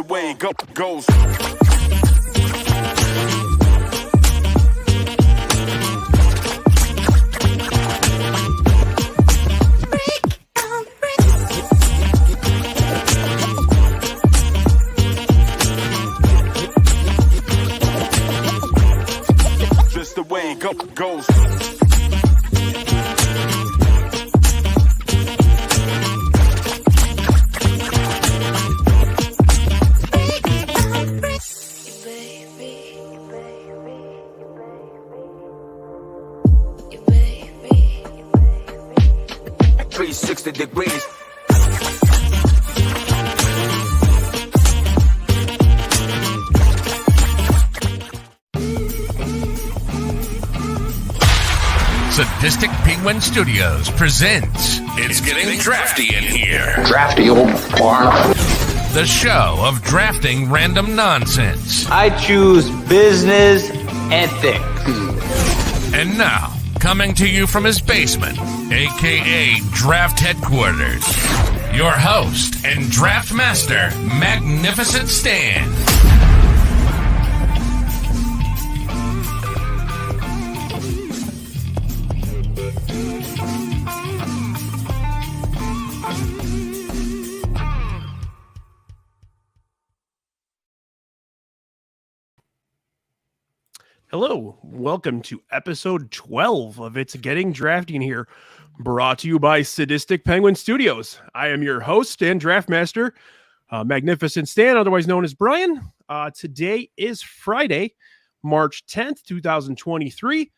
the way it goes. Just the way it goes. Degrees. Sadistic Penguin Studios presents It's Getting Drafty in Here. Drafty old barn. The show of drafting random nonsense. I choose business ethics. And now, coming to you from his basement, a.k.a. Draft Headquarters, your host and Draft Master, Magnificent Stan. Hello, welcome to episode 12 of It's Getting Drafty in Here, brought to you by Sadistic Penguin Studios. I am your host and draft master, Magnificent Stan, otherwise known as Brian. Today is Friday, March 10th, 2023,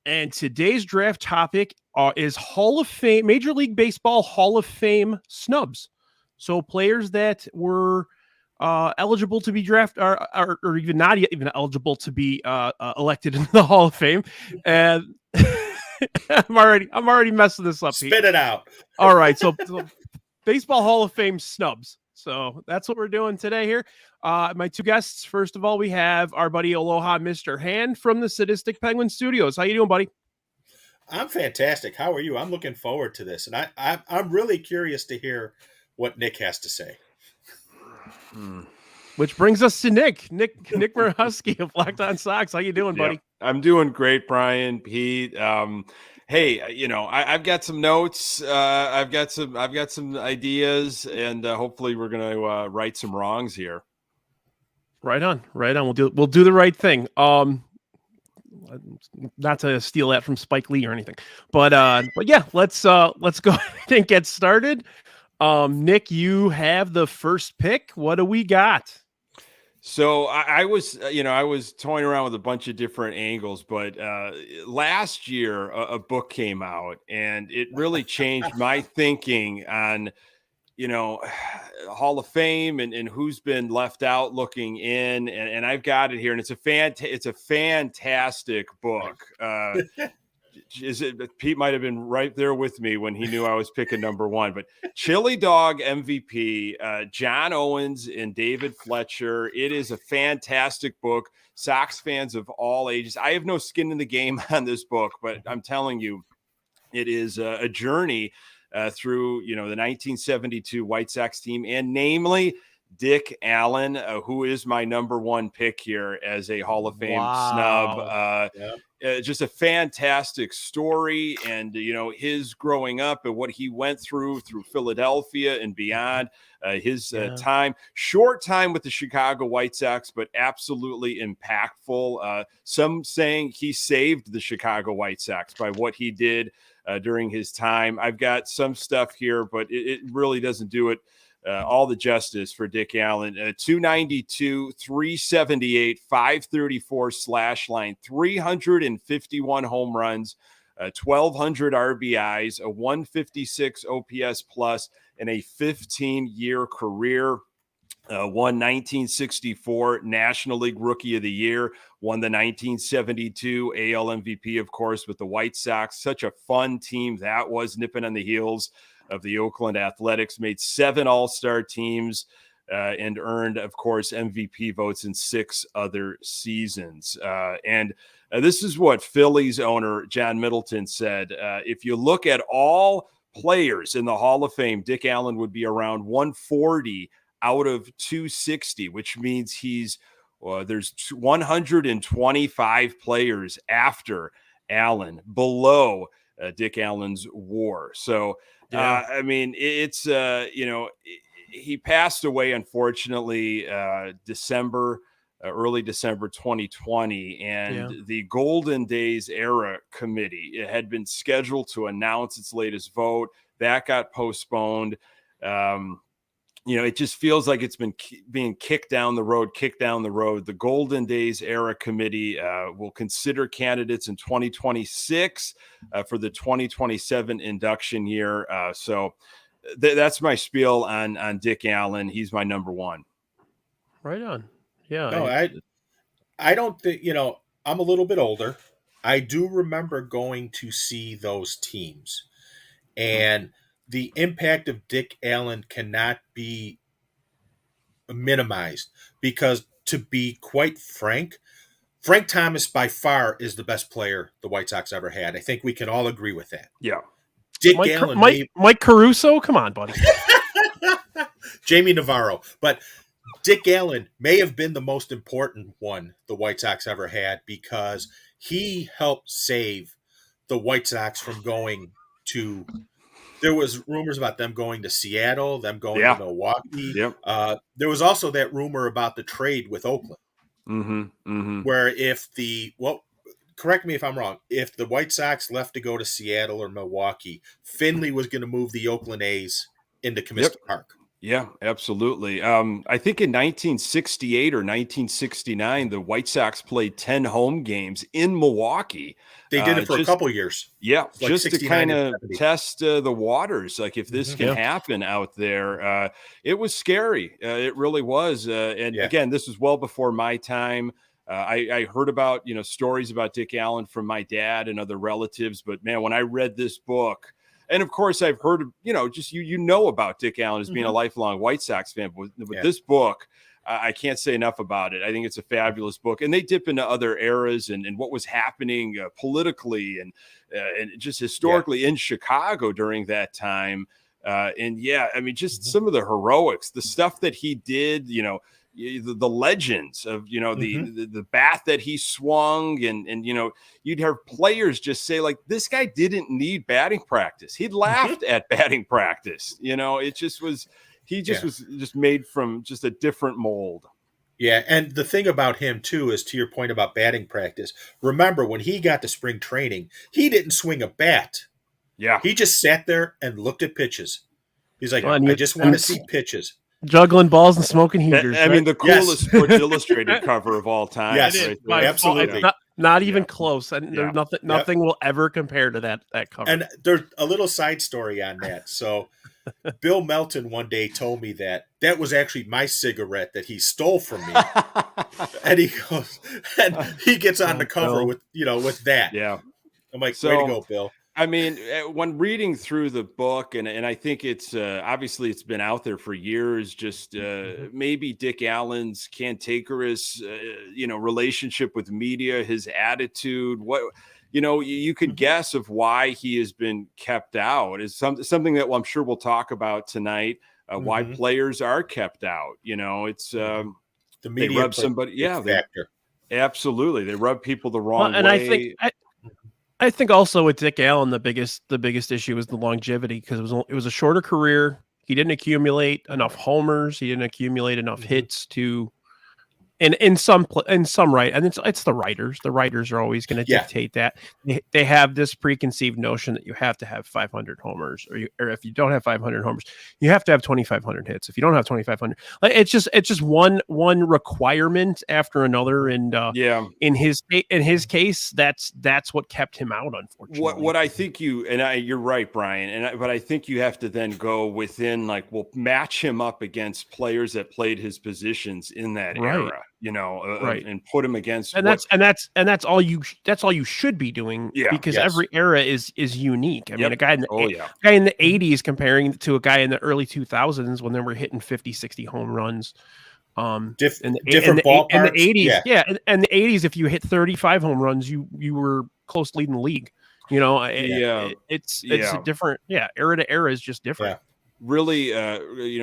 and today's draft topic is Hall of Fame, Major League Baseball Hall of Fame snubs. So players that were eligible to be drafted, or even not even eligible to be elected into the Hall of Fame. And I'm already messing this up. Spit it out. All right, so Baseball Hall of Fame snubs. So that's what we're doing today here. My two guests. First of all, we have our buddy Aloha Mr. Hand from the Sadistic Penguin Studios. How you doing, buddy? I'm fantastic. How are you? I'm looking forward to this, and I'm really curious to hear what Nick has to say. Which brings us to Nick Murawski of Locked On Sox. How you doing, buddy? Yep. I'm doing great, Brian, Pete. Hey, I've got some notes. I've got some ideas, and hopefully we're going to right some wrongs here. Right on. We'll do the right thing. Not to steal that from Spike Lee or anything, but yeah, let's go ahead and get started. Nick, you have the first pick. What do we got? So I was toying around with a bunch of different angles, but last year a book came out and it really changed my thinking on, Hall of Fame and who's been left out looking in. And I've got it here, and it's a fantastic book. Pete might have been right there with me when he knew I was picking number one, but Chili Dog MVP, John Owens and David Fletcher. It is a fantastic book. Sox fans of all ages. I have no skin in the game on this book, but I'm telling you, it is a journey through, the 1972 White Sox team, and namely Dick Allen, who is my number one pick here as a Hall of Fame snub. Just a fantastic story, and his growing up and what he went through Philadelphia and beyond. His short time with the Chicago White Sox, but absolutely impactful. Some saying he saved the Chicago White Sox by what he did during his time. I've got some stuff here, but it really doesn't do it all the justice for Dick Allen. 292, 378, 534 slash line, 351 home runs, 1,200 RBIs, a 156 OPS plus, and a 15-year career. Won 1964 National League Rookie of the Year, won the 1972 AL MVP, of course, with the White Sox. Such a fun team that was, nipping on the heels of the Oakland Athletics, made 7 all-star teams and earned, of course, MVP votes in 6 other seasons. And this is what Phillies owner John Middleton said. If you look at all players in the Hall of Fame, Dick Allen would be around 140 out of 260, which means there's 125 players after Allen below Dick Allen's WAR. So, I mean, it's, he passed away, unfortunately, early December 2020, and the Golden Days Era Committee had been scheduled to announce its latest vote. That got postponed. It just feels like it's been being kicked down the road. The Golden Days Era Committee will consider candidates in 2026 for the 2027 induction year. So that's my spiel on Dick Allen. He's my number one. Right on. Yeah. No, I don't think, I'm a little bit older. I do remember going to see those teams, and the impact of Dick Allen cannot be minimized because, to be quite frank, Frank Thomas by far is the best player the White Sox ever had. I think we can all agree with that. Yeah. Dick Allen, Mike Caruso, come on, buddy. Jamie Navarro, but Dick Allen may have been the most important one the White Sox ever had because he helped save the White Sox from going to. There was rumors about them going to Seattle, them going to Milwaukee. Yep. There was also that rumor about the trade with Oakland, where correct me if I'm wrong, if the White Sox left to go to Seattle or Milwaukee, Finley was going to move the Oakland A's into Comiskey Park. Yeah, absolutely. I think in 1968 or 1969, the White Sox played 10 home games in Milwaukee. They did it for a couple years. Yeah, like just to kind of test the waters. Like if this can happen out there, it was scary. It really was. Again, this was well before my time. I heard about, stories about Dick Allen from my dad and other relatives. But man, when I read this book, and of course, I've heard, just about Dick Allen as being a lifelong White Sox fan. But with this book, I can't say enough about it. I think it's a fabulous book. And they dip into other eras and what was happening politically and just historically in Chicago during that time. Some of the heroics, the stuff that he did, the legends of the bat that he swung and you'd have players just say like this guy didn't need batting practice. He'd laughed at batting practice. It just was was just made from just a different mold. Yeah, and the thing about him too is, to your point about batting practice, remember when he got to spring training, he didn't swing a bat. Yeah, he just sat there and looked at pitches. He's like, I just want to see pitches. Juggling balls and smoking heaters. I mean, the coolest Sports Illustrated cover of all time. Yes, right, absolutely. Not even close. And there's nothing will ever compare to that cover. And there's a little side story on that. So Bill Melton one day told me that was actually my cigarette that he stole from me. And he goes, and he gets on the cover with that. Yeah. I'm like, way to go, Bill. I mean, when reading through the book, and I think it's obviously it's been out there for years, just maybe Dick Allen's cantankerous, relationship with media, his attitude, you could guess of why he has been kept out is something that I'm sure we'll talk about tonight, why players are kept out. It's the media they rub somebody. Factor. Absolutely. They rub people the wrong way. And I think also with Dick Allen, the biggest issue was the longevity because it was a shorter career. He didn't accumulate enough homers. He didn't accumulate enough hits to, in some right. And it's the writers. The writers are always going to dictate that. They have this preconceived notion that you have to have 500 homers, or if you don't have 500 homers, you have to have 2,500 hits. If you don't have 2,500, it's just one requirement after another. And in his case, that's what kept him out. Unfortunately, what I think you're right, Brian. But I think you have to then go within match him up against players that played his positions in that era. And put him against, and that's all you should be doing, because every era is unique. I mean, a guy in the 80s comparing to a guy in the early 2000s when they were hitting 50, 60 home runs. Different ballparks. In the 80s, and the 80s, if you hit 35 home runs, you were close to leading the league. It's a different era to era is just different. really,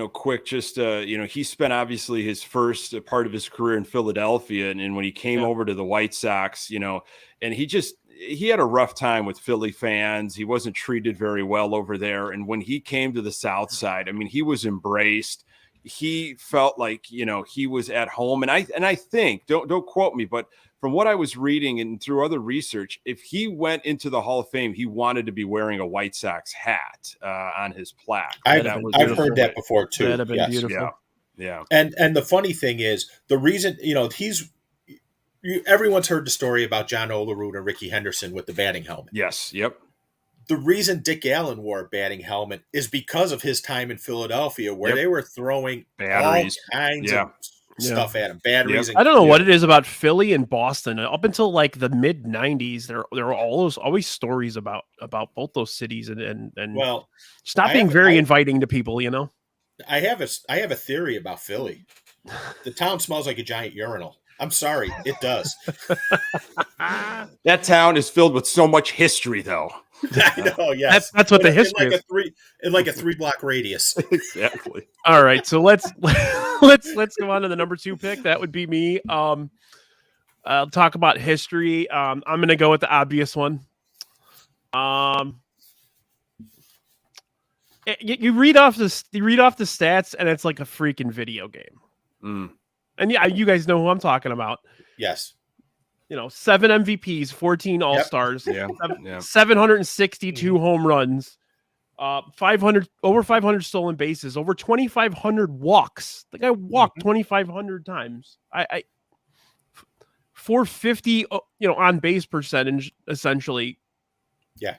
quick, just, he spent obviously his first part of his career in Philadelphia. And when he came over to the White Sox, and he had a rough time with Philly fans. He wasn't treated very well over there. And when he came to the South Side, I mean, he was embraced. He felt like, he was at home. And I think, don't quote me, but from what I was reading and through other research, if he went into the Hall of Fame, he wanted to be wearing a White Sox hat on his plaque. I've heard that before too. That'd have been beautiful. Yeah. And the funny thing is, the reason, everyone's heard the story about John Olerud and Ricky Henderson with the batting helmet. Yes. Yep. The reason Dick Allen wore a batting helmet is because of his time in Philadelphia, where they were throwing batteries, all kinds of stuff at him. Batteries. I don't know what it is about Philly and Boston. Up until like the mid '90s, there were always stories about both those cities and well, stop being very inviting to people. I have a theory about Philly. The town smells like a giant urinal. I'm sorry, it does. That town is filled with so much history, though. I know, yes. That's what the history is. In like a 3-block radius. Exactly. All right, so let's go on to the number 2 pick. That would be me. I'll talk about history. I'm going to go with the obvious one. You read off the stats, and it's like a freaking video game. And yeah, you guys know who I'm talking about. Yes. 7 MVPs, 14 All-Stars, 762 home runs, over 500 stolen bases, over 2,500 walks. The guy walked 2,500 times. 450, on base percentage, essentially. Yeah.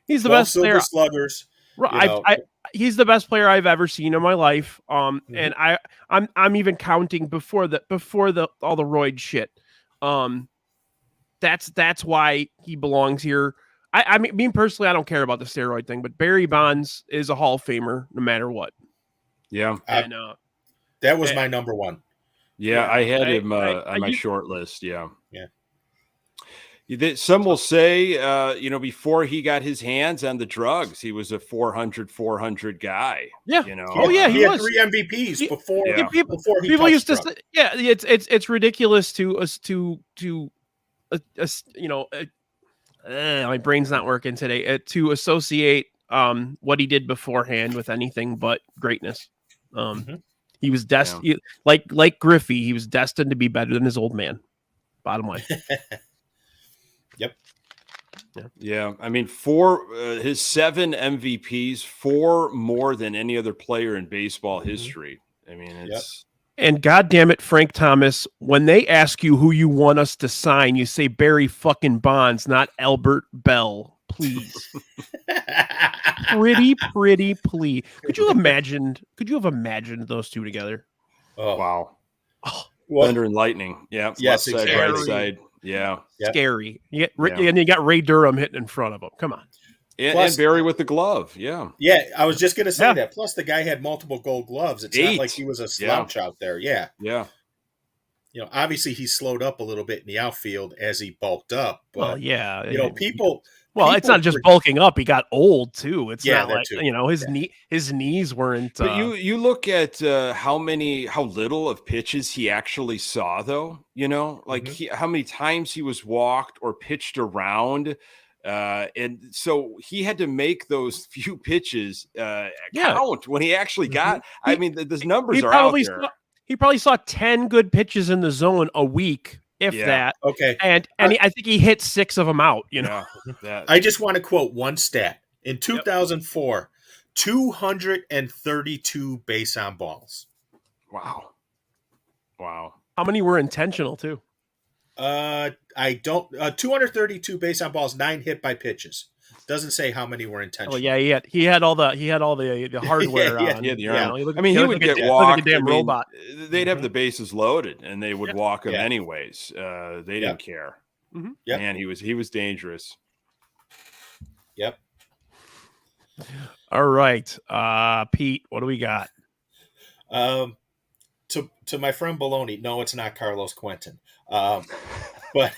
He's the best player. Sluggers. He's the best player I've ever seen in my life. And I'm even counting before all the roid shit. That's why he belongs here. I mean, me personally, I don't care about the steroid thing, but Barry Bonds is a Hall of Famer no matter what. Yeah. And that was my number 1. Yeah, I had him on my short list. Yeah. Some will say, before he got his hands on the drugs, he was a 400 guy. Yeah. He had 3 MVPs before he people used to say, it's ridiculous my brain's not working today, to associate what he did beforehand with anything but greatness. He was destined, like Griffey, he was destined to be better than his old man. Bottom line. Yep. Yeah. I mean, his 7 MVPs, 4 more than any other player in baseball history. I mean, it's. And goddamn it, Frank Thomas, when they ask you who you want us to sign, you say Barry fucking Bonds, not Albert Bell, please. pretty please. Could you have imagined those two together? Oh, wow. Thunder and lightning. Yeah. Yes, left side, right side. Yeah. Scary. And you got Ray Durham hitting in front of him. Come on. And Barry with the glove. Yeah. Yeah. I was just going to say that. Plus, the guy had multiple gold gloves. It's not like he was a slouch out there. Yeah. Yeah. Obviously, he slowed up a little bit in the outfield as he bulked up. But, people. Well, it's not just bulking up; he got old too. It's not like too. his knees weren't. But you look at how little of pitches he actually saw, though. How many times he was walked or pitched around, and so he had to make those few pitches count when he actually got. I mean, the numbers are out there. He probably saw 10 good pitches in the zone a week. If that. Okay. And I think he hit 6 of them out, I just want to quote one stat. In 2004, 232 base on balls. Wow. How many were intentional too? I don't 232 base on balls, 9 hit by pitches. Doesn't say how many were intentional. Oh yeah, he had all the hardware on. He would get walked. Like a damn robot. They'd have the bases loaded, and they would walk him anyways. They didn't care. Yep. Man, he was dangerous. Yep. All right, Pete, what do we got? To my friend Baloney, no, it's not Carlos Quentin. But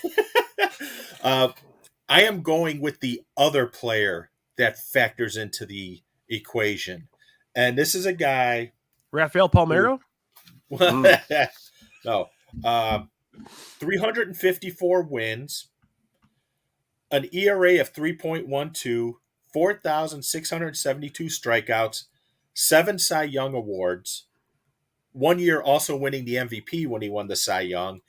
I am going with the other player that factors into the equation. And this is a guy. Rafael Palmeiro? No. 354 wins, an ERA of 3.12, 4,672 strikeouts, 7 Cy Young awards, 1 year also winning the MVP when he won the Cy Young,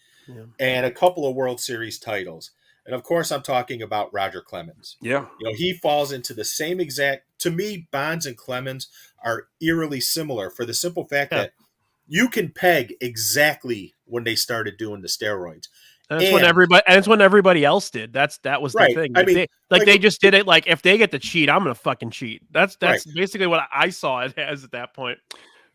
and a couple of World Series titles. And of course, I'm talking about Roger Clemens. Yeah. He falls into the same exact. To me, Bonds and Clemens are eerily similar for the simple fact that you can peg exactly when they started doing the steroids. And it's when everybody else did. That was the thing. I mean, they just did it. Like, if they get to cheat, I'm gonna fucking cheat. That's basically what I saw it as at that point.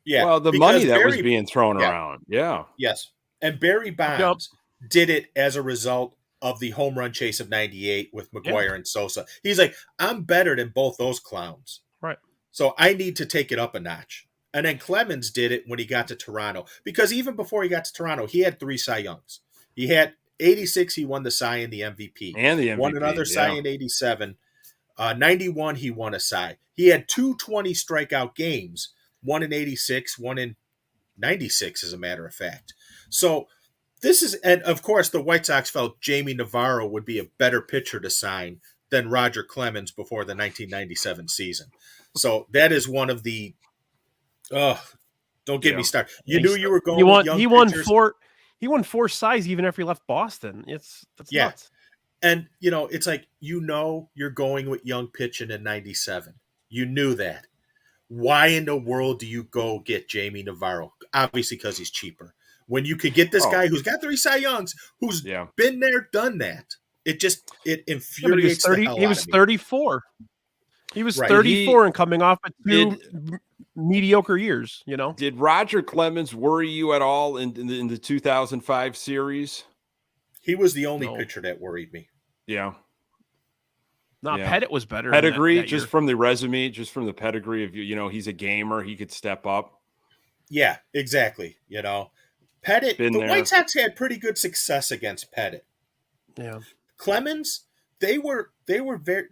Yeah. Well, the money that was being thrown around. Yeah. Yes. And Barry Bonds did it as a result of the home run chase of 98 with McGuire and Sosa. He's like, I'm better than both those clowns. Right. So I need to take it up a notch. And then Clemens did it when he got to Toronto. Because even before he got to Toronto, he had 3 Cy Youngs. He had 86, he won the Cy and the MVP. And the MVP. Won another Cy in 87. 91, he won a Cy. He had 2 20 strikeout games. One in 86, one in 96, as a matter of fact. So this is, and of course, the White Sox felt Jamie Navarro would be a better pitcher to sign than Roger Clemens before the 1997 season. So that is one of the, don't get me started. You knew you were going with young pitchers. He won 4 Cys even after he left Boston. That's nuts. And, it's like, you're going with young pitching in 97. You knew that. Why in the world do you go get Jamie Navarro? Obviously because he's cheaper. When you could get this guy who's got 3 Cy Youngs, who's been there, done that. It infuriates the hell out of me. He was 34. He was 34 and coming off of 2 mediocre years, Did Roger Clemens worry you at all in the 2005 series? He was the only pitcher that worried me. Yeah. Pettit was better. Pedigree, that just from the resume, just from the pedigree of, he's a gamer. He could step up. Yeah, exactly. Pettit, Been there. White Sox had pretty good success against Pettit. Yeah. Clemens, they were very.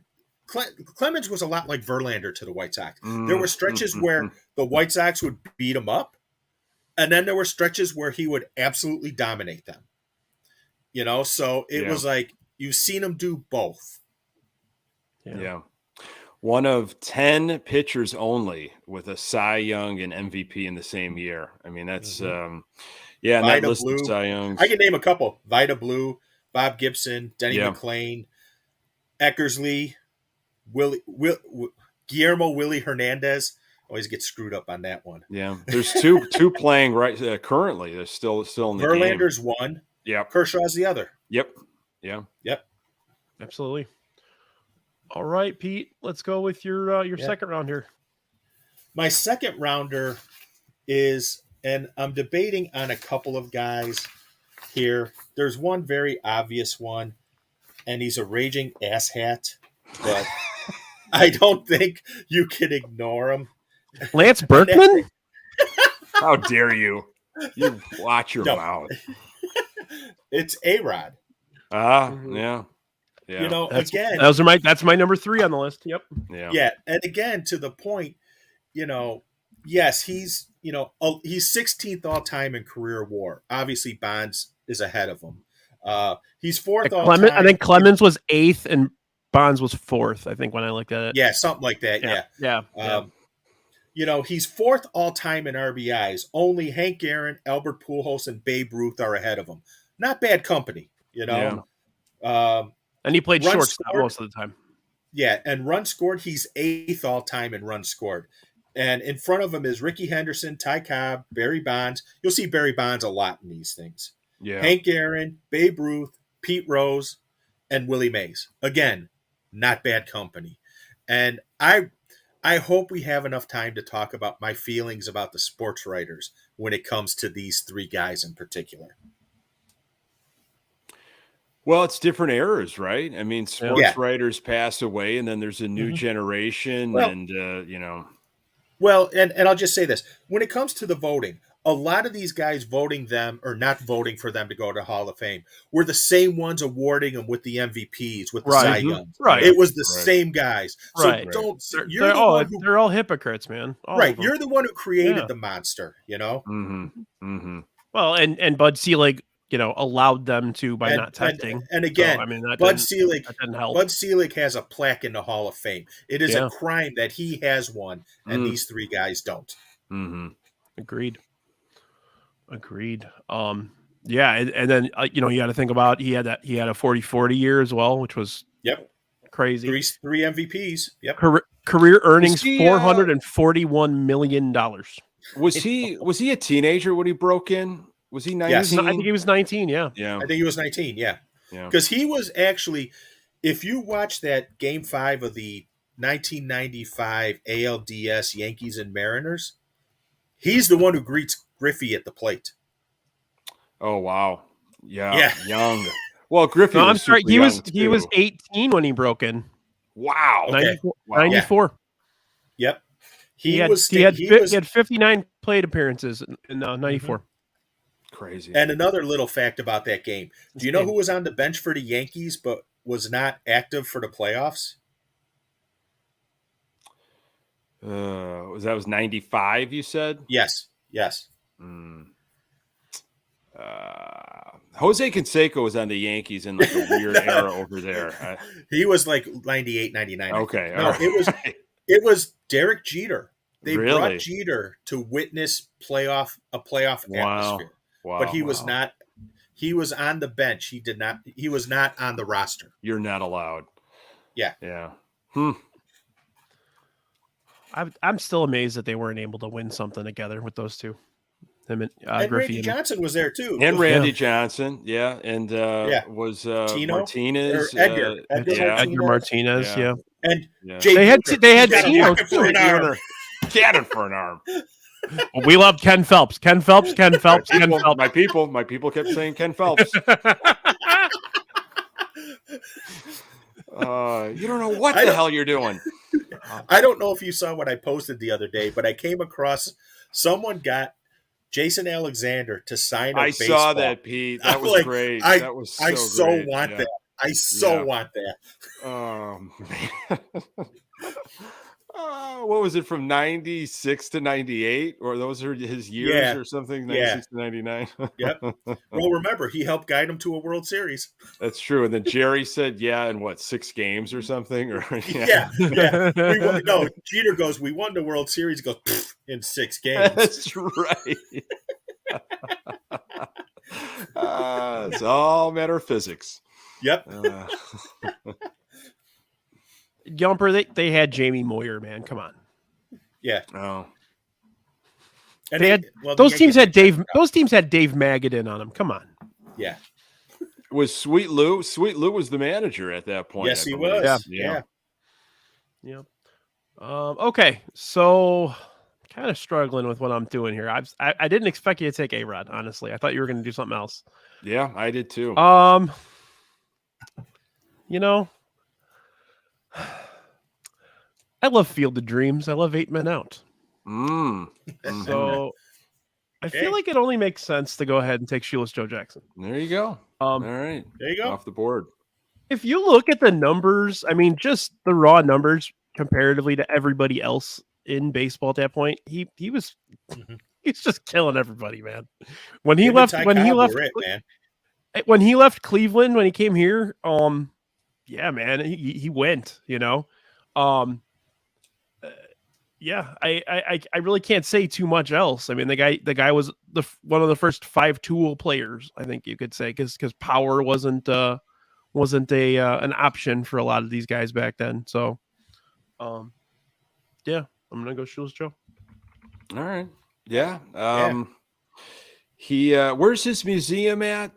Clemens was a lot like Verlander to the White Sox. There were stretches where the White Sox would beat him up, and then there were stretches where he would absolutely dominate them. So it was like you've seen him do both. Yeah. One of 10 pitchers only with a Cy Young and MVP in the same year. I mean, that's and that list of Cy Youngs. I can name a couple: Vida Blue, Bob Gibson, Denny McClain, Eckersley, Guillermo Willie Hernandez. Always get screwed up on that one. Yeah, there's two playing right currently. They're still in the game. Verlander's one. Yeah, Kershaw's the other. Yep. Yeah. Yep. Absolutely. All right, Pete. Let's go with your second round here. My second rounder is, and I'm debating on a couple of guys here. There's one very obvious one, and he's a raging asshat, but I don't think you can ignore him. Lance Berkman? How dare you? You watch your mouth. It's A-Rod. Yeah. Yeah. That's my number 3 on the list. Yep. Yeah. And again, to the point, yes, he's 16th all time in career WAR. Obviously, Bonds is ahead of him. He's 4th all time. I think Clemens was 8th and Bonds was 4th. I think when I looked at it. Yeah, something like that. Yeah. He's 4th all time in RBIs. Only Hank Aaron, Albert Pujols, and Babe Ruth are ahead of him. Not bad company. And he played shortstop most of the time. Yeah, and runs scored, he's 8th all time in runs scored. And in front of him is Ricky Henderson, Ty Cobb, Barry Bonds. You'll see Barry Bonds a lot in these things. Yeah. Hank Aaron, Babe Ruth, Pete Rose, and Willie Mays. Again, not bad company. And I hope we have enough time to talk about my feelings about the sports writers when it comes to these 3 guys in particular. Well, it's different eras, right? I mean, sports writers pass away, and then there's a new generation, Well, and I'll just say this. When it comes to the voting, a lot of these guys voting them or not voting for them to go to Hall of Fame were the same ones awarding them with the MVPs, with the Cy Youngs. Right. It was the same guys. So Right. don't. They're all hypocrites, man. All right. of them. You're the one who created the monster. You know. Well, and Bud Selig, allowed them to by not testing. And again, so, I mean, Bud Selig didn't help. Bud Selig has a plaque in the Hall of Fame. It is a crime that he has one and these three guys don't. Agreed. Yeah, and then you got to think about he had a 40-40 year as well, which was crazy. Three MVPs. Yep. Career earnings $441 million. Was he a teenager when he broke in? Was he 19? Yes, I think he was 19. Yeah. I think he was 19. Yeah. Because he was actually, if you watch that Game 5 of the 1995 ALDS Yankees and Mariners, he's the one who greets Griffey at the plate. Oh wow! Yeah. Young. Well, Griffey. No, I'm sorry. He was 18 when he broke in. Wow. 94. Yep. He had 59 plate appearances in 94. Crazy. And another little fact about that game. Do you know who was on the bench for the Yankees but was not active for the playoffs? Was 95, you said? Yes. Jose Canseco was on the Yankees in like a weird era over there. He was like 98, 99. Okay. No, it was Derek Jeter. They Really? brought Jeter to witness a playoff atmosphere. Wow. But he was not. He was on the bench. He was not on the roster. You're not allowed. Yeah. I'm still amazed that they weren't able to win something together with those two. Him and And Griffey Randy Johnson was there too. And Randy Johnson, and was Tino? Martinez, Or Edgar Edgar Martinez, yeah. And They had got a Tino rocket for an arm. cannon for an arm. We love Ken Phelps. Ken Phelps. My people kept saying Ken Phelps. You don't know what the hell you're doing. I don't know if you saw what I posted the other day, but I came across someone got Jason Alexander to sign a baseball. Saw that, Pete. That was great. That was so I so great. want that. I so want that. Oh, man. What was it, from 96 to 98? Or those are his years or something? 96 to 99? Yep. Well, remember, he helped guide him to a World Series. That's true. And then Jerry said, in 6 games or something? Or Yeah. No, Jeter goes, we won the World Series. He goes, in 6 games. That's right. It's all a matter of physics. Yep. Jumper, they had Jamie Moyer, man. Come on. Yeah. Oh. And those teams had Dave. Those teams had Dave Magadan on them. Come on. Yeah. Was Sweet Lou? Sweet Lou was the manager at that point. Yes, he was. Yeah. Okay, so kind of struggling with what I'm doing here. I didn't expect you to take A-Rod, honestly. I thought you were going to do something else. Yeah, I did too. I love Field of Dreams. I love 8 Men Out. So I feel like it only makes sense to go ahead and take Shoeless Joe Jackson. There you go. All right. There you go. Off the board. If you look at the numbers, I mean, just the raw numbers comparatively to everybody else in baseball at that point, he's just killing everybody, man. When he left Cleveland, when he came here, yeah, man, he went, I really can't say too much else. I mean, the guy was one of the first 5-tool players, I think you could say, because power wasn't an option for a lot of these guys back then. So, yeah, I'm gonna go Shoeless Joe. All right. Yeah. He where's his museum at?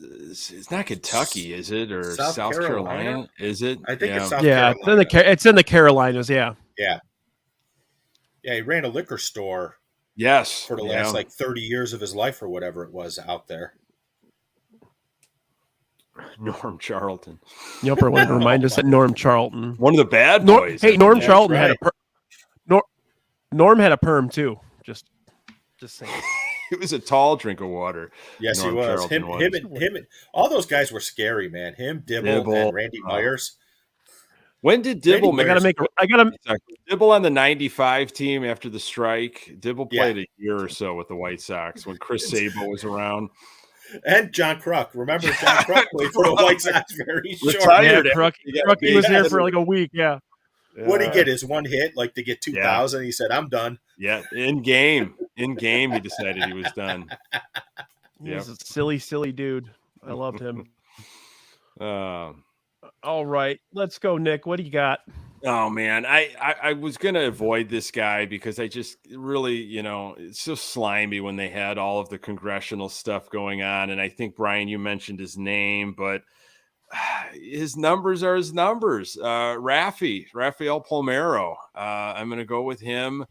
It's not Kentucky, is it? Or South Carolina? Is it? I think it's South Carolina. It's in the Carolinas. Yeah. Yeah. Yeah, he ran a liquor store. Yes. For the last 30 years of his life or whatever it was out there. Norm Charlton. Yelper wanted to remind us that Norm Charlton, one of the bad boys. Norm Charlton had a Norm had a perm too. Just Just saying. He was a tall drink of water. Yes, Norm he was. Charlton Him and all those guys were scary, man. Him, Dibble, and Randy Myers. When did Dibble make? I gotta. Dibble on the '95 team after the strike. Dibble played a year or so with the White Sox when Chris Sabo was around. And John Kruk. Remember, John Kruk played for the White Sox very short. Yeah, Kruk was there for like a week. Yeah. What did he get? His one hit, like to get 2,000. He said, "I'm done." Yeah, in game, he decided he was done. He was a silly dude. I loved him. All right, let's go, Nick. What do you got? Oh man, I was gonna avoid this guy because I just really, it's so slimy when they had all of the congressional stuff going on, and I think Brian, you mentioned his name, but his numbers are his numbers. Rafael Palmeiro. I'm gonna go with him.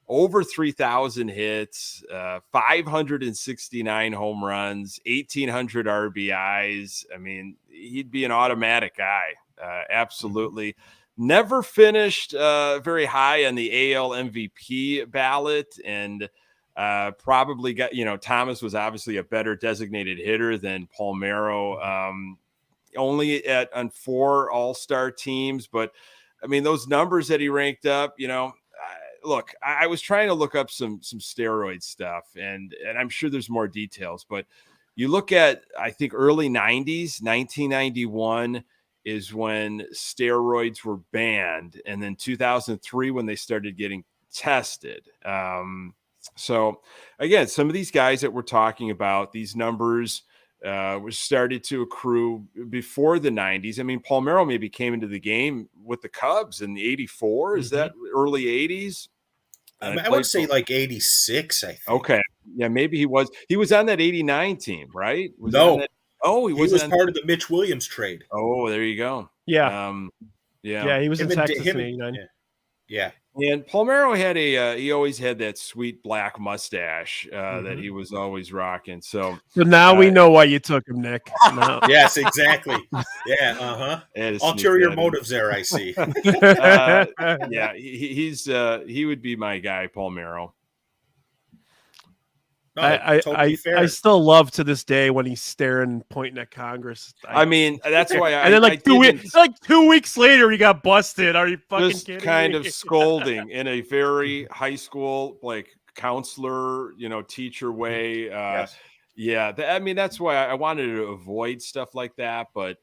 Over 3,000 hits, 569 home runs, 1,800 RBIs. I mean, he'd be an automatic guy. Absolutely. Never finished very high on the AL MVP ballot, and probably got, Thomas was obviously a better designated hitter than Palmeiro. Only on 4 all-star teams, but I mean, those numbers that he ranked up, look, I was trying to look up some steroid stuff, and I'm sure there's more details, but you look at, I think, early 90s, 1991 is when steroids were banned, and then 2003 when they started getting tested. So again, some of these guys that we're talking about, these numbers was started to accrue before the 90s. I mean, Palmeiro maybe came into the game with the Cubs in the 84. Is that early 80s? I would say like 86, I think. Okay. Yeah, maybe he was on that 89 team, right? He was part of the Mitch Williams trade. Oh, there you go. Yeah. Yeah, he was in Texas in 89. Yeah. And Palmeiro had he always had that sweet black mustache that he was always rocking. So now we know why you took him, Nick. No. Yes, exactly. Yeah, ulterior motives there, I see. Yeah, he would be my guy, Palmeiro. No, I still love to this day when he's staring, pointing at Congress. I mean, that's why. And then 2 weeks later, he got busted. Are you fucking just kidding kind me? of scolding in a very high school, like counselor, teacher way. Yes. Yeah. I mean, that's why I wanted to avoid stuff like that. But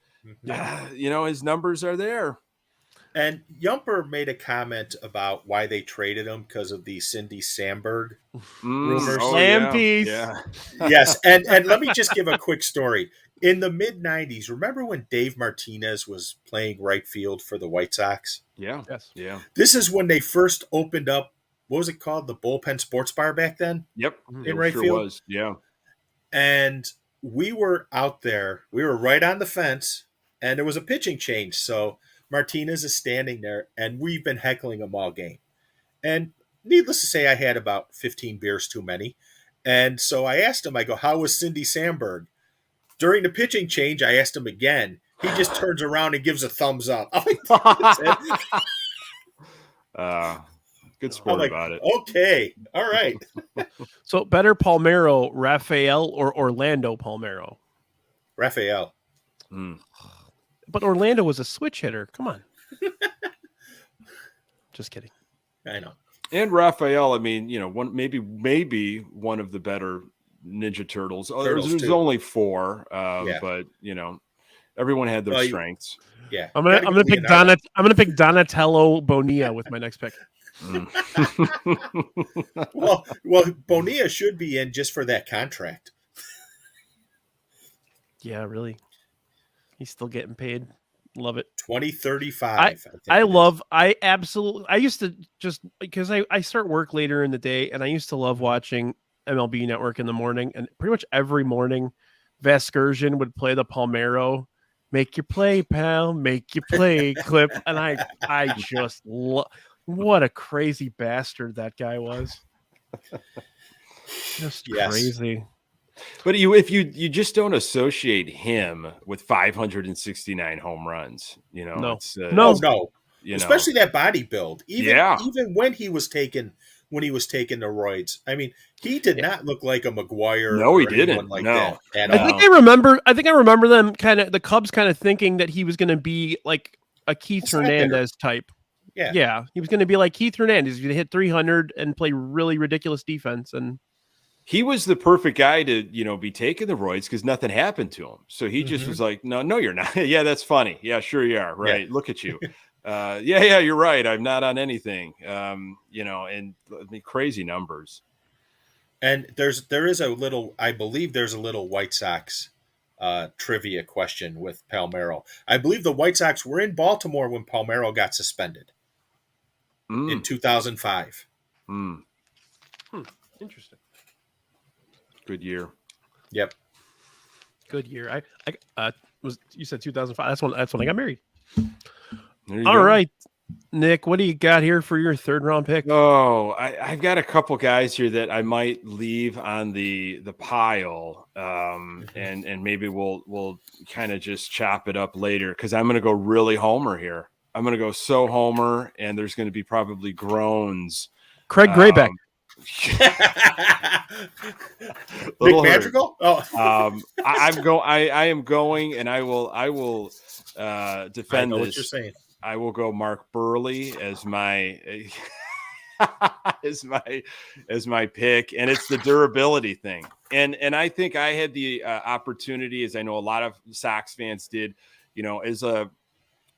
his numbers are there. And Yumper made a comment about why they traded him because of the Cindy Sandberg rumors. Piece. Yeah. Yes, and let me just give a quick story. In the mid-'90s, remember when Dave Martinez was playing right field for the White Sox? Yeah. Yes. Yeah. This is when they first opened up, what was it called? The Bullpen Sports Bar back then? Yep. In right field? Was. Yeah. And we were out there. We were right on the fence, and there was a pitching change, so Martinez is standing there, and we've been heckling him all game. And needless to say, I had about 15 beers too many. And so I asked him, I go, how was Cindy Sandberg? During the pitching change, I asked him again. He just turns around and gives a thumbs up. I'm like, good sport about it. Okay. All right. So better Palmeiro, Rafael, or Orlando Palmeiro? Rafael. But Orlando was a switch hitter. Come on. Just kidding. I know. And Rafael, I mean, maybe one of the better Ninja Turtles. There's only 4, but everyone had their strengths. Yeah, I'm gonna pick Donatello Bonilla with my next pick. well, Bonilla should be in just for that contract. Yeah, really. He's still getting paid. Love it. 2035. I used to just because I start work later in the day, and I used to love watching MLB Network in the morning, and pretty much every morning Vasgersian would play the Palmeiro "Make Your Play, Pal, Make Your Play" clip, and I just what a crazy bastard that guy was. Just crazy. But if you just don't associate him with 569 home runs, no, especially that body build. Even when he was taking when he was taking the roids. I mean, he did not look like a McGuire. No, he or anyone didn't. Like No. that at I all. think I remember them the Cubs kind of thinking that he was going to be like a Keith That's not better. Hernandez type. Yeah. He was going to be like Keith Hernandez. He's going to hit 300 and play really ridiculous defense. And he was the perfect guy to, be taking the roids because nothing happened to him. So he just was like, no, you're not. Yeah, that's funny. Yeah, sure you are. Right. Look at you. Yeah, you're right. I'm not on anything. And crazy numbers. And I believe there's a little White Sox trivia question with Palmeiro. I believe the White Sox were in Baltimore when Palmeiro got suspended in 2005. interesting. Good year. Yep. Good year. You said 2005. That's when I got married. There you All go. right, Nick, what do you got here for your third round pick? Oh, I've got a couple guys here that I might leave on the pile, and maybe we'll kind of just chop it up later because I'm going to go really homer here. I'm going to go so homer, and there's going to be probably groans. Craig Graybeck. Nick Madrigal? Oh, I am going, and I will defend I know this. what you're saying. I will go Mark Burley as my as my pick, and it's the durability thing. And I think I had the opportunity, as I know a lot of Sox fans did, as an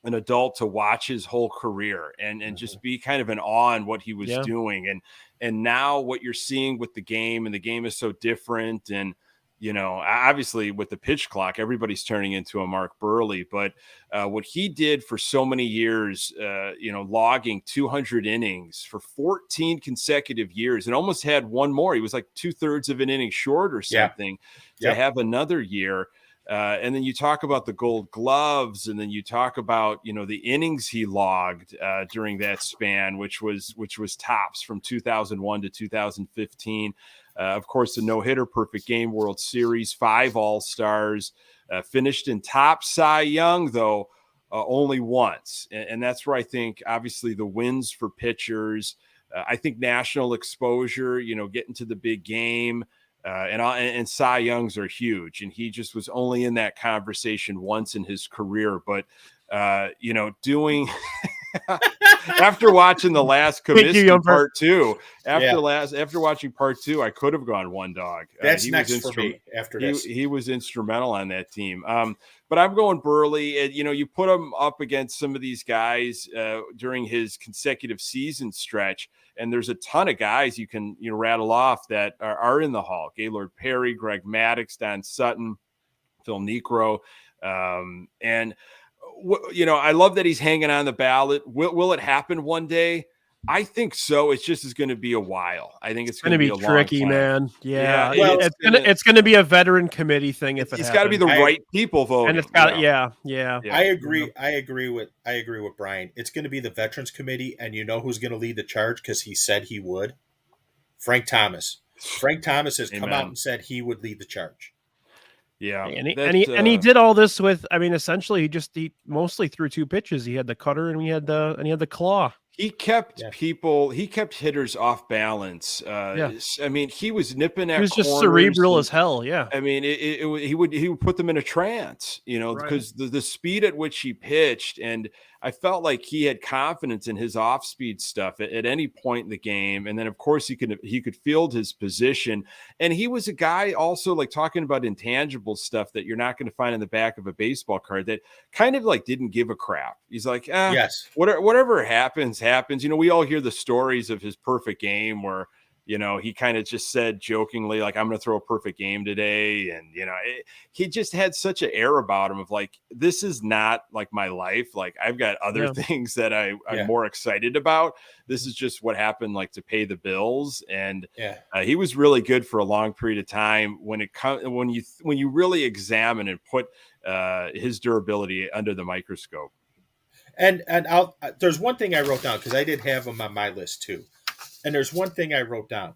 adult, to watch his whole career and just be kind of in awe in what he was doing. And now what you're seeing with the game, and the game is so different. And, obviously with the pitch clock, everybody's turning into a Mark Burley, but what he did for so many years, logging 200 innings for 14 consecutive years, and almost had one more. He was like 2/3 of an inning short or something to have another year. And then you talk about the Gold Gloves, and then you talk about, the innings he logged during that span, which was tops from 2001 to 2015. Of course, the no-hitter, perfect game, World Series, 5 All-Stars, finished in top Cy Young, though, only once. And that's where I think, obviously, the wins for pitchers, I think national exposure, getting to the big game, and Cy Youngs are huge, and he just was only in that conversation once in his career. But doing after watching the last Comiskey part 2, after watching part 2, I could have gone one dog. That's next for me after this. He was instrumental on that team. But I'm going Burley. And, you put him up against some of these guys during his consecutive season stretch, and there's a ton of guys you can rattle off that are in the Hall. Gaylord Perry, Greg Maddux, Don Sutton, Phil Niekro. And I love that he's hanging on the ballot. Will it happen one day? I think so. It's just going to be a while. I think it's going to be a tricky, long time. man. Yeah. Well, it's going to be a veteran committee thing. If it's got to be the right people voting. And it's got, yeah. I agree. I agree with Brian. It's going to be the Veterans Committee, and you know who's going to lead the charge because he said he would? Frank Thomas. Frank Thomas has come out and said he would lead the charge. Yeah, and he did all this with. I mean, essentially, he mostly threw 2 pitches. He had the cutter and he had the claw. He kept hitters off balance. I mean, he was nipping at. He was just cerebral as hell. Yeah. I mean, he would put them in a trance, because the speed at which he pitched, and I felt like he had confidence in his off-speed stuff at any point in the game. And then, of course, he could field his position. And he was a guy also, like, talking about intangible stuff that you're not going to find in the back of a baseball card, that kind of like didn't give a crap. He's like, yes, whatever happens. We all hear the stories of his perfect game where, he kind of just said jokingly, like, I'm going to throw a perfect game today. And, he just had such an air about him of like, this is not like my life. Like, I've got other things that I'm more excited about. This is just what happened, like, to pay the bills. And he was really good for a long period of time when you really examine and put his durability under the microscope. And there's one thing I wrote down because I did have him on my list too. And there's one thing I wrote down.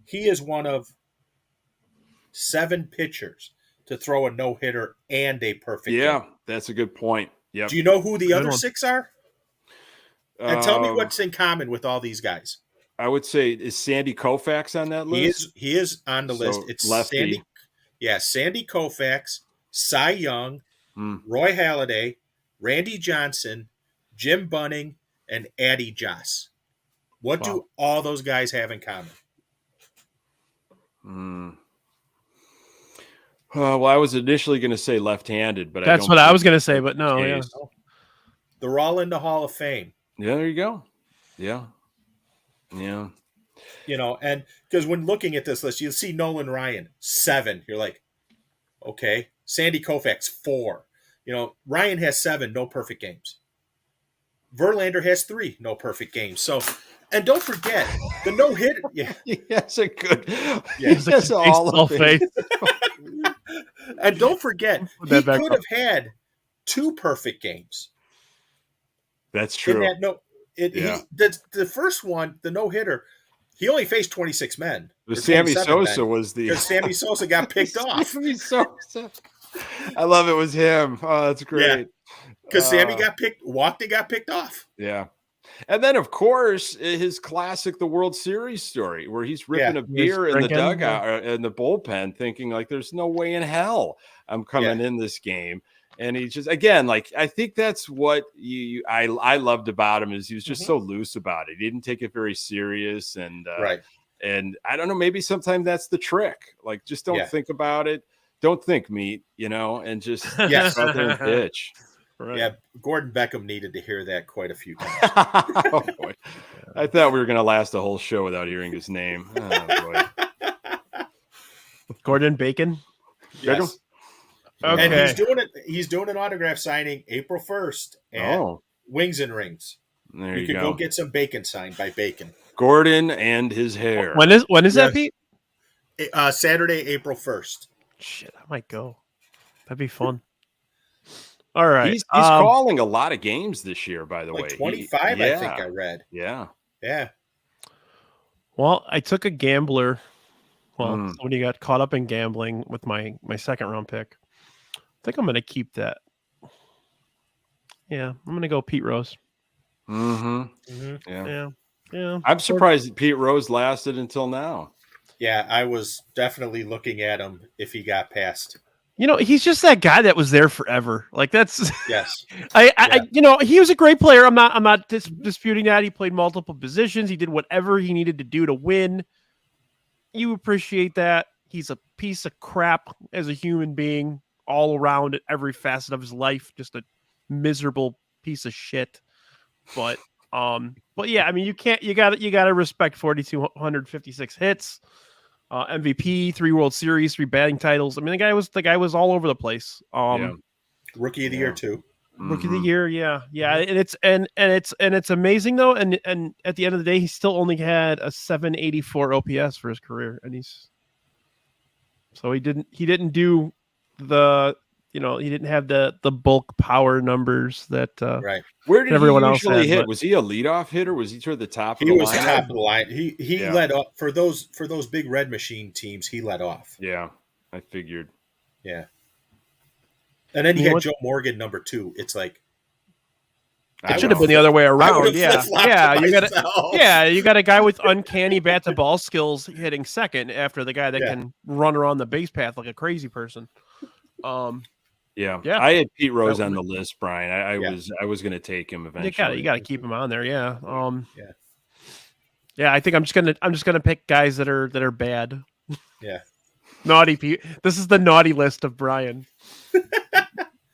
He is one of 7 pitchers to throw a no-hitter and a perfect game. That's a good point. Yeah. Do you know who the other 6 are? And tell me what's in common with all these guys. I would say, is Sandy Koufax on that list? He is on the list. It's lefty. Sandy Koufax, Cy Young, Hmm. Roy Halladay, Randy Johnson, Jim Bunning, and Addie Joss. What do all those guys have in common? Well, I was initially going to say left-handed, but That's what I was going to say, but no, yeah. They're all in the Hall of Fame. Yeah, there you go. Yeah. You know, and because when looking at this list, you'll see Nolan Ryan 7. You're like, okay. Sandy Koufax 4. You know, Ryan has 7, no perfect games. Verlander has 3, no perfect games. So, and don't forget the no hitter. Yeah, That's a good. Yeah. That's all of it. And don't forget he could have had 2 perfect games. That's true. The first one, the no hitter, he only faced 26 men. Sammy Sosa was because Sammy Sosa got picked off. Sammy Sosa. I love it. Was him. Oh, that's great. Because Sammy walked and got picked off. Yeah. And then, of course, his classic, the World Series story, where he's ripping a beer in the dugout or in the bullpen, thinking like, "There's no way in hell I'm coming in this game." And he just, again, like, I think that's what I loved about him, is he was just so loose about it. He didn't take it very serious, and and I don't know, maybe sometimes that's the trick. Like, just don't think about it. Don't think meat, and just get out there and pitch. Right. Yeah, Gordon Beckham needed to hear that quite a few times. Oh, boy. I thought we were going to last a whole show without hearing his name. Oh, boy. Gordon Bacon. Yes. Okay. And he's doing an autograph signing April 1st at Wings and Rings. There you could go get some bacon signed by Bacon. Gordon and his hair. When is that, Pete? Saturday, April 1st. Shit, I might go. That'd be fun. All right. He's calling a lot of games this year, by the way. 25, I think I read. Yeah. Yeah. Well, I took a gambler. Well, somebody got caught up in gambling with my second round pick. I think I'm going to keep that. Yeah, I'm going to go Pete Rose. Yeah. Yeah. I'm surprised that Pete Rose lasted until now. Yeah, I was definitely looking at him if he got past. He's just that guy that was there forever. Like, that's yes. He was a great player. I'm not disputing that. He played multiple positions. He did whatever he needed to do to win. You appreciate that. He's a piece of crap as a human being all around at every facet of his life. Just a miserable piece of shit. But yeah, I mean, you got to respect 4,256 hits. MVP, 3 World Series, 3 batting titles. I mean, the guy was all over the place. Rookie of the year too. Rookie of the year, yeah. And it's amazing though. And at the end of the day, he still only had a 784 OPS for his career, and he didn't do the he didn't have the bulk power numbers that right. Where did everyone he else usually had, hit? Was he a leadoff hitter? Was he toward the top of the the line? line? He was top of the line. He led up for those big red machine teams. He led off. Yeah, I figured. Yeah. And then you had Joe Morgan, number 2. It's like it should have been the other way around. Yeah. You got a guy with uncanny bat to ball skills hitting second after the guy that can run around the base path like a crazy person. Yeah. I had Pete Rose on the list, Brian. I was going to take him eventually. You got to keep him on there. Yeah. I think I'm just gonna pick guys that are bad. Yeah. Naughty Pete. This is the naughty list of Brian.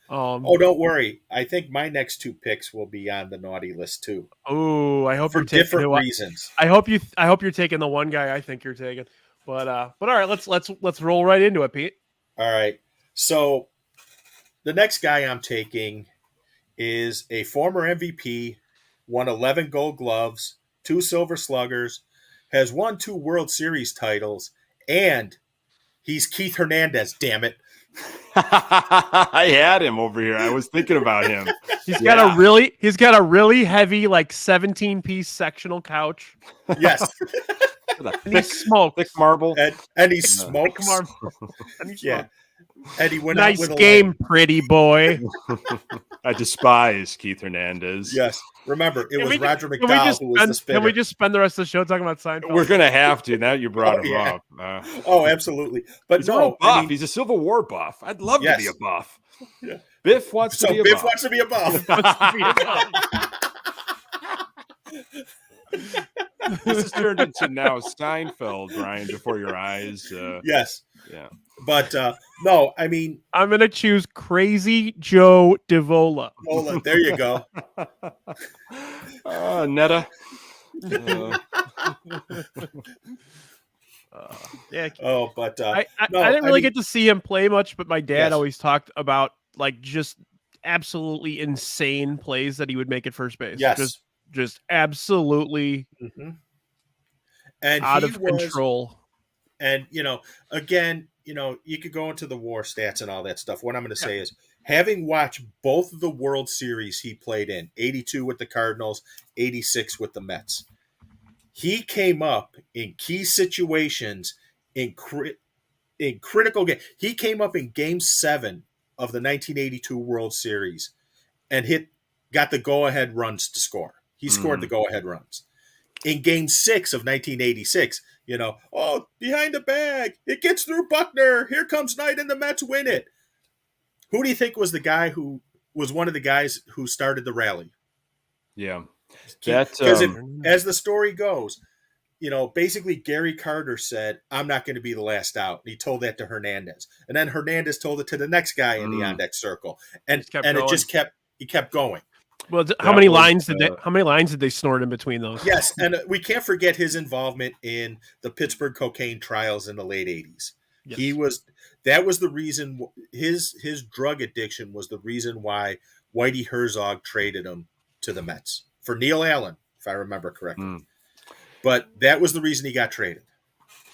Don't worry. I think my next 2 picks will be on the naughty list too. Oh, I hope for you're taking different reasons. I hope you're taking the one guy I think you're taking. But all right, let's roll right into it, Pete. All right. So the next guy I'm taking is a former MVP, won 11 Gold Gloves, 2 Silver Sluggers, has won 2 World Series titles, and he's Keith Hernandez. Damn it! I had him over here. I was thinking about him. He's got a really heavy, like 17-piece sectional couch. Yes. And he smokes. Thick marble. And he smokes. And he smokes. And he went out Nice with a game, leg. pretty boy. I despise Keith Hernandez. Yes. Remember, it Can was we Roger Can we McDowell just who was the spinner. Can we just spend the rest of the show talking about Seinfeld? We're gonna have to now. You brought Oh, him yeah. up. Oh, absolutely. But He's a real no, buff. I mean, He's a Civil War buff. I'd love to be Yes. a buff. Yeah. Biff wants to so be a Biff buff. wants to be a buff. This has turned into now Seinfeld, Brian, before your eyes. Yes. Yeah. But no, I mean, I'm gonna choose Crazy Joe Davola. Ola, there you go. Netta. Yeah, Oh, but I no, didn't really mean, get to see him play much, but my dad Yes. always talked about like just absolutely insane plays that he would make at first base. Yes. Just absolutely Mhm. And out he of was, control. And again, you could go into the WAR stats and all that stuff. What I'm going to say is, having watched both of the World Series he played in, 82 with the Cardinals, 86 with the Mets, he came up in key situations in critical game. He came up in Game 7 of the 1982 World Series and got the go-ahead runs to score. He scored the go-ahead runs. In Game 6 of 1986, behind the bag, it gets through Buckner. Here comes Knight, and the Mets win it. Who do you think was the guy who was one of the guys who started the rally? Yeah. Because as the story goes, basically Gary Carter said, "I'm not going to be the last out." And he told that to Hernandez, and then Hernandez told it to the next guy in the on-deck circle, and he kept going. Well, how many lines did they snort in between those? Yes, and we can't forget his involvement in the Pittsburgh cocaine trials in the late 80s. Yes. That was the reason his drug addiction was the reason why Whitey Herzog traded him to the Mets for Neil Allen, if I remember correctly. But that was the reason he got traded.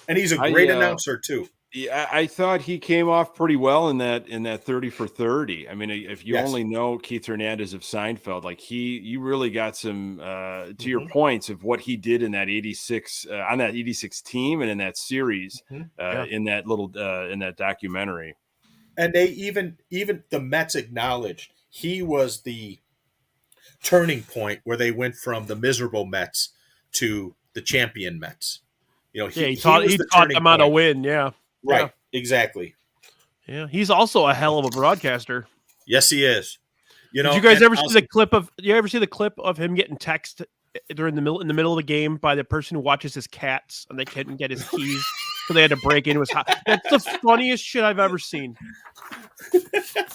And he's a great announcer too. Yeah, I thought he came off pretty well in that 30 for 30. I mean, if you only know Keith Hernandez of Seinfeld, like you really got some to your points of what he did in that 86 on that 86 team and in that series in that documentary. And they even the Mets acknowledged he was the turning point where they went from the miserable Mets to the champion Mets. He taught them how to win. Yeah. Right. Yeah. Exactly. Yeah. He's also a hell of a broadcaster. Yes, he is. Did you guys ever see the clip of? You ever see the clip of him getting text during the middle of the game by the person who watches his cats and they couldn't get his keys, so they had to break into his house? That's the funniest shit I've ever seen. Yes.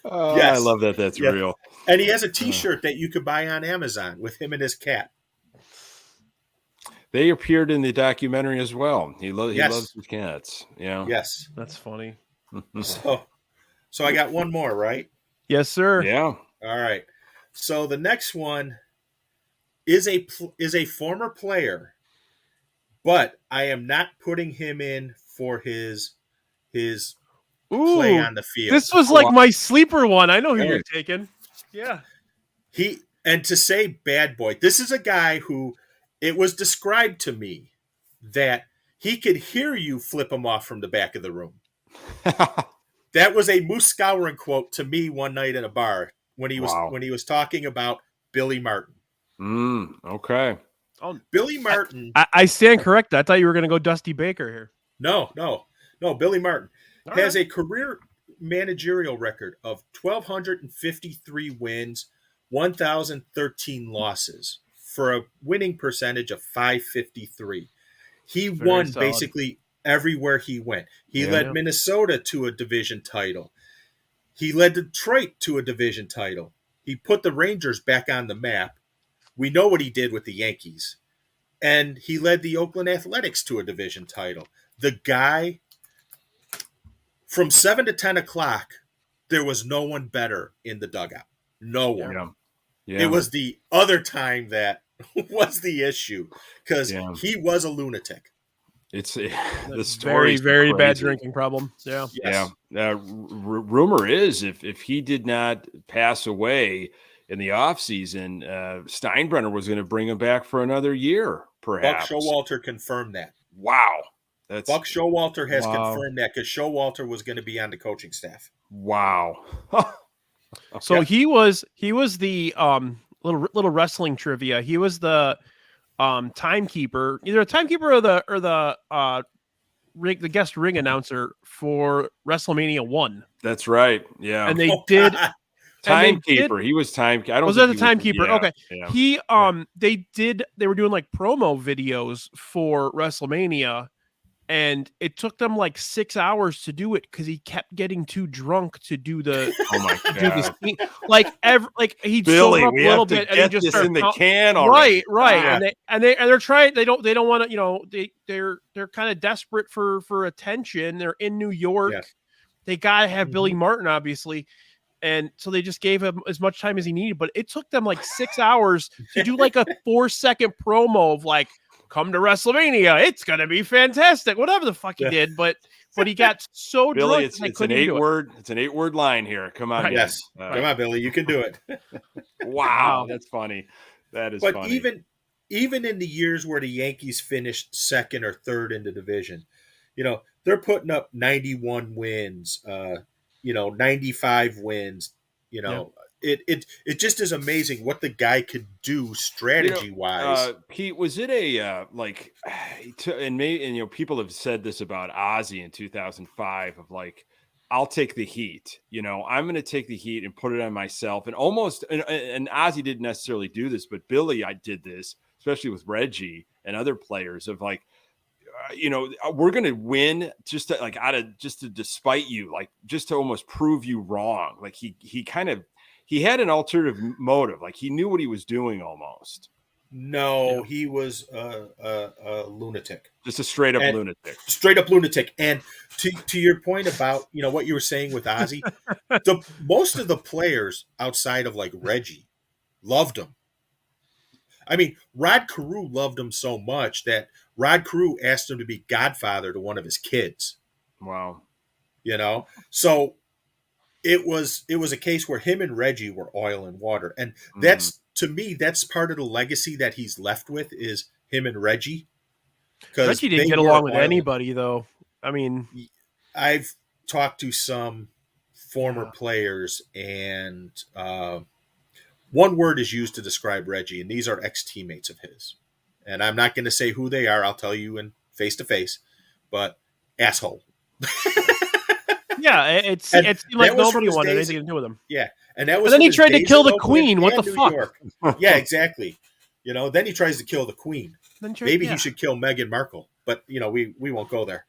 I love that. That's real. And he has a T-shirt that you could buy on Amazon with him and his cat. They appeared in the documentary as well. He loves his cats. Yeah. Yes. That's funny. So I got one more, right? Yes, sir. Yeah. All right. So the next one is a former player, but I am not putting him in for his play on the field. This was like my sleeper one. I know who you're taking. Yeah. And to say bad boy, this is a guy who it was described to me that he could hear you flip him off from the back of the room. That was a Moose Scourin quote to me one night in a bar when he was talking about Billy Martin. Okay. Oh, Billy Martin. I stand corrected. I thought you were going to go Dusty Baker here. No. Billy Martin has a career managerial record of 1,253 wins, 1,013 losses for a winning percentage of .553. He won solid. Basically everywhere he went. He led Minnesota to a division title. He led Detroit to a division title. He put the Rangers back on the map. We know what he did with the Yankees. And he led the Oakland Athletics to a division title. The guy, from 7 to 10 o'clock, there was no one better in the dugout. No one. Yeah. It was the other time that was the issue because he was a lunatic. It's the story. Very bad drinking problem. Yeah. Yes. Yeah. Rumor is if he did not pass away in the offseason, Steinbrenner was going to bring him back for another year, perhaps. Buck Showalter confirmed that. Wow. Buck Showalter has Wow. confirmed that because Showalter was going to be on the coaching staff. Wow. So he was the little wrestling trivia. He was the timekeeper, either a timekeeper or the guest ring announcer for WrestleMania 1. That's right. Yeah. And they did Timekeeper. He was time. I don't. Was think that the he timekeeper? yeah, Okay. yeah. They were doing like promo videos for WrestleMania, and it took them like 6 hours to do it because he kept getting too drunk to do the Oh my do the god. scene. Like he'd Billy, sober up we a little have to bit and get he just this started in the count- can already. Right. Ah. And they're trying. They don't want to. You know, they're kind of desperate for attention. They're in New York. Yeah. They gotta have Billy Martin, obviously. And so they just gave him as much time as he needed, but it took them like 6 hours to do like a 4-second promo of like, come to WrestleMania. It's going to be fantastic. Whatever the fuck he did. But he got so Billy, drunk. it's an 8-word line here. Come on. Right. Yes. Come on, Billy. You can do it. Wow. That's funny. That is But funny. even in the years where the Yankees finished second or third in the division, you know, they're putting up 91 wins, 95 wins. You know, it just is amazing what the guy could do strategy wise. Pete, was it a people have said this about Ozzy in 2005 of like, I'll take the heat. You know, I'm going to take the heat and put it on myself. And and Ozzy didn't necessarily do this, but Billy, I did this, especially with Reggie and other players of like, we're going to win just to despite you, like just to almost prove you wrong. Like he had an alternative motive. Like he knew what he was doing almost. No, he was a lunatic. Just a straight up lunatic. Straight up lunatic. And to your point about, what you were saying with Ozzy, most of the players outside of like Reggie loved him. I mean, Rod Carew loved him so much that Rod Carew asked him to be godfather to one of his kids. Wow. So it was a case where him and Reggie were oil and water. And that's, to me, that's part of the legacy that he's left with is him and Reggie. Reggie didn't get along with anybody, though. I mean, I've talked to some former players, and one word is used to describe Reggie, and these are ex-teammates of his. And I'm not going to say who they are. I'll tell you in face-to-face, but asshole. Yeah, it seemed like nobody wanted anything to do with him. Yeah, and that was. And then he tried to kill the Queen. What the fuck? Yeah, exactly. Then he tries to kill the Queen. Maybe he should kill Meghan Markle, but we won't go there.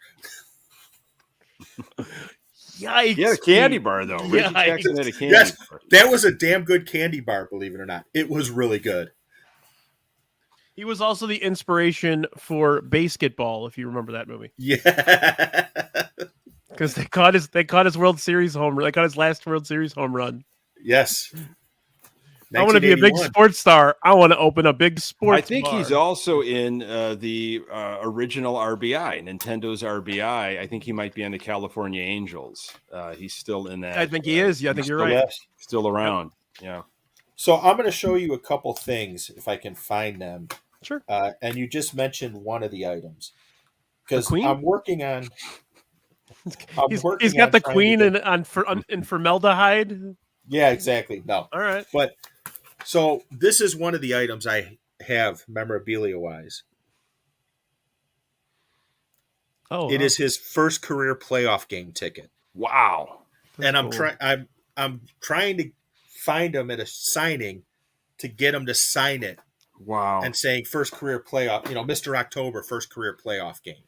Yikes! Yeah, the candy bar though. Reggie Jackson had a candy bar. That was a damn good candy bar. Believe it or not, it was really good. He was also the inspiration for Basketball, if you remember that movie. Yeah. Because they caught his World Series home run. They caught his last World Series home run. Yes. I want to be a big sports star. I want to open a big sports I think bar. he's also in the original RBI, Nintendo's RBI. I think he might be on the California Angels. He's still in that. I think he is. Yeah, I think you're right. Still around. Yeah. So I'm going to show you a couple things if I can find them. Sure. And you just mentioned one of the items. Because Queen? I'm working on... He's got the Queen in formaldehyde. Yeah, exactly. No. All right. But so this is one of the items I have memorabilia wise. Oh, it is his first career playoff game ticket. Wow. And I'm trying to find him at a signing to get him to sign it. Wow. And saying first career playoff, Mr. October, first career playoff game.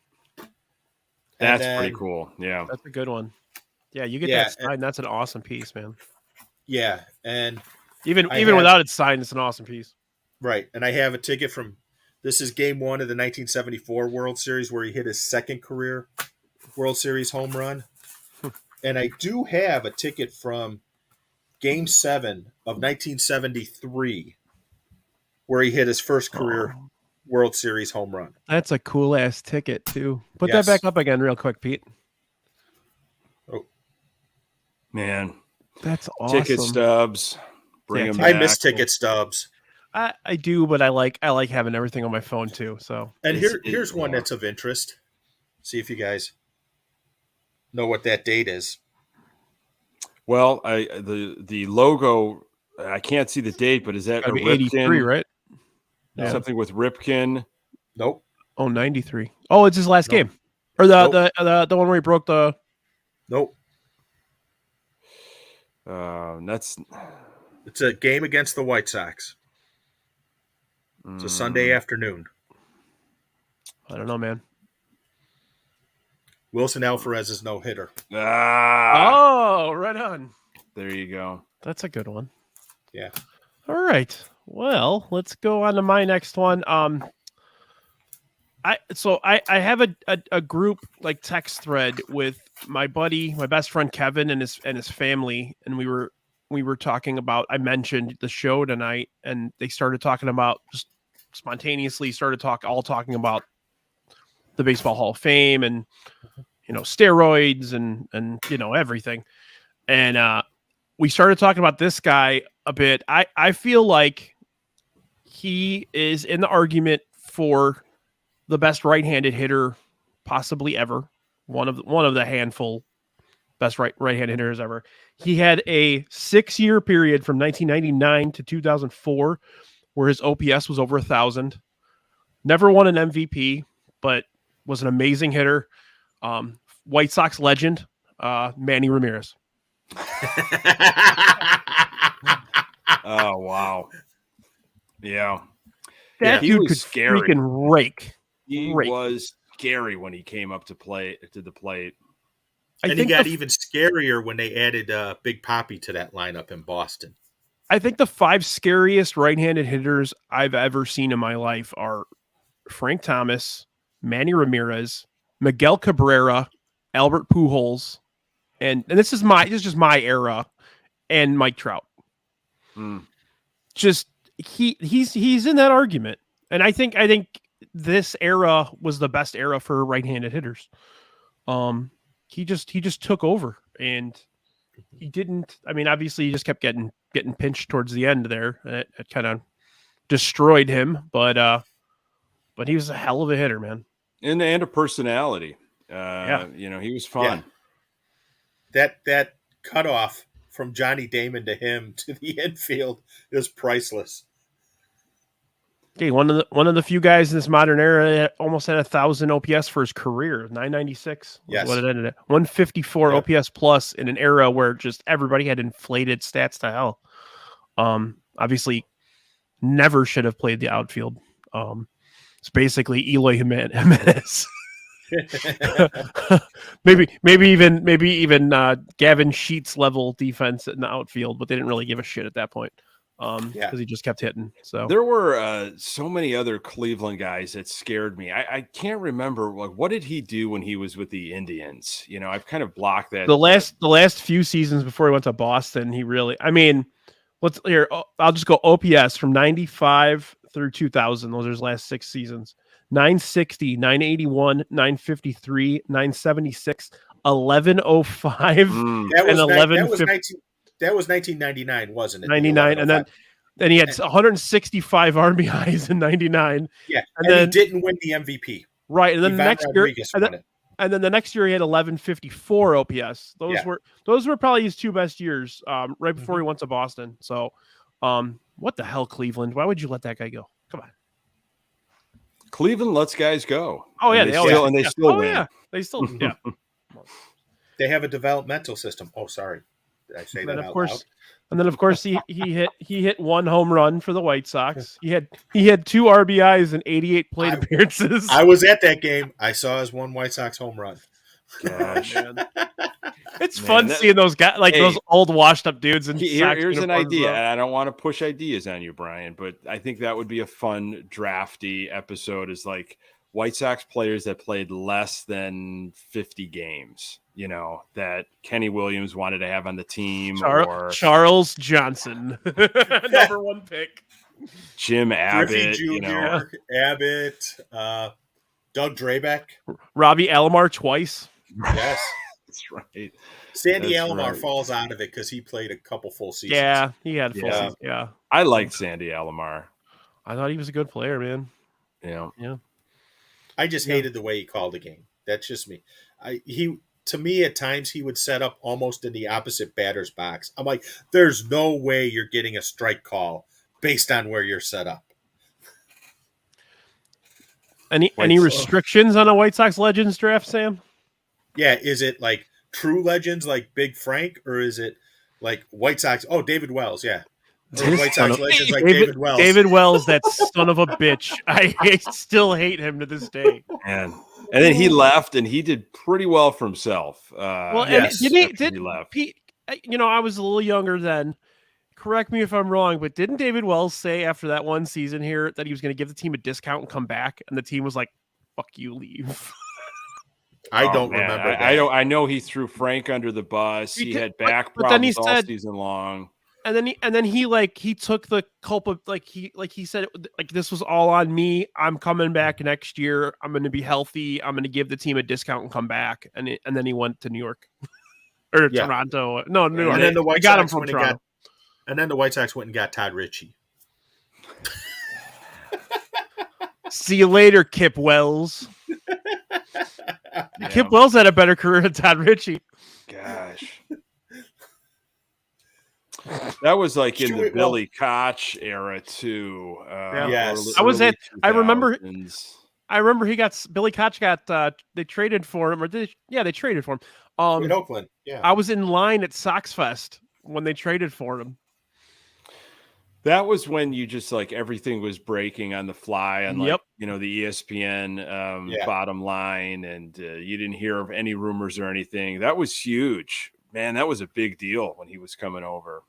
That's pretty cool. Yeah. That's a good one. Yeah, you get that signed. That's an awesome piece, man. Yeah. And even without it signed, it's an awesome piece. Right. And I have a ticket from this is game 1 of the 1974 World Series where he hit his second career World Series home run. And I do have a ticket from game 7 of 1973 where he hit his first career World Series home run. That's a cool ass ticket too. Put that back up again real quick, Pete. Oh man, that's awesome. Ticket stubs. Bring them I back. miss ticket stubs. I do, but I like having everything on my phone too. So and here's one that's of interest. See if you guys know what that date is. Well, the logo, I can't see the date, but is that Gotta a be 83, Ripken? right? Yeah. Something with Ripken. Nope. Oh, 93. Oh, it's his last Nope. game. Or the one where he broke the... Nope. That's It's a game against the White Sox. It's a Sunday afternoon. I don't know, man. Wilson Alvarez's no-hitter. Oh, right on. There you go. That's a good one. Yeah. All right. Well, let's go on to my next one. I have a group like text thread with my buddy, my best friend Kevin and his family, and we were talking about. I mentioned the show tonight, and they started talking about just spontaneously talking about the Baseball Hall of Fame and steroids and everything, and we started talking about this guy a bit. I feel like he is in the argument for the best right-handed hitter possibly ever. One of the handful best right-handed hitters ever. He had a 6-year period from 1999 to 2004 where his OPS was over 1,000. Never won an MVP, but was an amazing hitter. White Sox legend, Manny Ramirez. Oh wow. Yeah. That he dude was could scary. freaking rake. He Rake. was scary when he came up to the plate. And he got even scarier when they added Big Papi to that lineup in Boston. I think the 5 scariest right-handed hitters I've ever seen in my life are Frank Thomas, Manny Ramirez, Miguel Cabrera, Albert Pujols, and this is just my era, and Mike Trout. Just he's in that argument, and I think this era was the best era for right-handed hitters. He just took over, and he didn't. I mean, obviously, he just kept getting pinched towards the end there. It kind of destroyed him, but he was a hell of a hitter, man, and a personality. Yeah. He was fun. Yeah. That cutoff from Johnny Damon to him to the infield is priceless. Okay, one of the few guys in this modern era that almost had 1,000 OPS for his career. 996. Yes. What it ended at 154 OPS plus in an era where just everybody had inflated stats to hell. Obviously, never should have played the outfield. It's basically Eloy Jimenez. maybe even Gavin Sheets level defense in the outfield, but they didn't really give a shit at that point. Because he just kept hitting. So there were so many other Cleveland guys that scared me. I can't remember what did he do when he was with the Indians. I've kind of blocked that. The last few seasons before he went to Boston, he really. I mean, I'll just go OPS from 95 through 2000. Those are his last 6 seasons. 960, 981, 953, 976, 1105, and 1150. That was 1999, wasn't it? 99, and then he had 165 RBIs in 99. Yeah, and then he didn't win the MVP. Right, and then the next year, won it. And then the next year he had 1154 OPS. Those were probably his 2 best years, right before he went to Boston. So, what the hell, Cleveland? Why would you let that guy go? Come on. Cleveland lets guys go. Oh yeah, they still win. Yeah, they still yeah. They have a developmental system. Oh, sorry. Did I say that out loud? And then of course he hit 1 home run for the White Sox. He had 2 RBIs in 88 plate appearances. I was at that game. I saw his 1 White Sox home run. Gosh. It's fun seeing those guys, those old washed up dudes. And here's an idea. I don't want to push ideas on you, Brian, but I think that would be a fun drafty episode. Is like White Sox players that played less than 50 games. That Kenny Williams wanted to have on the team, or Charles Johnson, number 1 pick, Griffey Jim Abbott, Jr., Abbott, Doug Drabeck, Robbie Alomar twice. Yes, that's right. Sandy Alomar falls out of it because he played a couple full seasons. Yeah, he had full seasons. Yeah, I liked Sandy Alomar. I thought he was a good player, man. Yeah. I just hated the way he called the game. That's just me. To me, at times, he would set up almost in the opposite batter's box. I'm like, there's no way you're getting a strike call based on where you're set up. Any restrictions on a White Sox Legends draft, Sam? Yeah, is it like true legends like Big Frank, or is it like White Sox? Oh, David Wells, yeah. White Sox legends like David Wells. David Wells, that son of a bitch. I still hate him to this day. And then he left, and he did pretty well for himself. Well, yes, and he left. Pete, I was a little younger then. Correct me if I'm wrong, but didn't David Wells say after that one season here that he was going to give the team a discount and come back? And the team was like, "Fuck you, leave." I don't remember that. I know he threw Frank under the bus. He had back problems all season long. And then he took the culpa, he said this was all on me. I'm coming back next year. I'm going to be healthy. I'm going to give the team a discount and come back. And then he went to New York or Toronto. No, New York. And then the White got him Sox from Toronto. And then the White Sox went and got Todd Ritchie. See you later, Kip Wells. Kip Wells had a better career than Todd Ritchie. Gosh. That was like in the Billy Koch era too. Yes. I remember Billy Koch got they traded for him, they traded for him. In Oakland. Yeah. I was in line at Sox Fest when they traded for him. That was when you just like everything was breaking on the fly on the ESPN bottom line, and you didn't hear of any rumors or anything. That was huge, man. That was a big deal when he was coming over.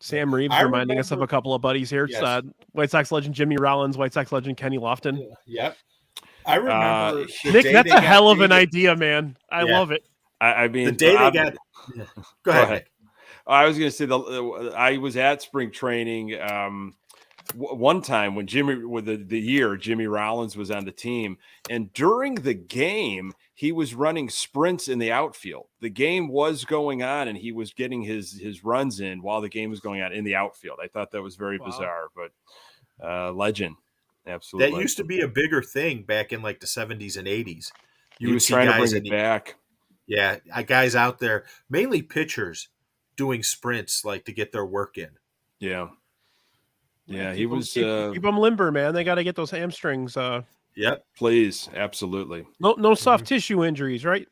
Sam Reeves reminding us of a couple of buddies here. Yes. White Sox legend Jimmy Rollins, White Sox legend Kenny Lofton. Yep. I remember Nick. That's a hell of an idea, man. I love it. I mean, the day they got. Go ahead, Nick. I was going to say I was at spring training one time when the year Jimmy Rollins was on the team, and during the game he was running sprints in the outfield. The game was going on, and he was getting his runs in while the game was going on in the outfield. I thought that was very bizarre, but legend, absolutely. That used to be a bigger thing back in like the 70s and 80s. He was trying to bring it back. Yeah, guys out there, mainly pitchers, doing sprints like to get their work in. Yeah, he was keep them limber, man. They got to get those hamstrings. Yep, please, absolutely. No soft tissue injuries, right?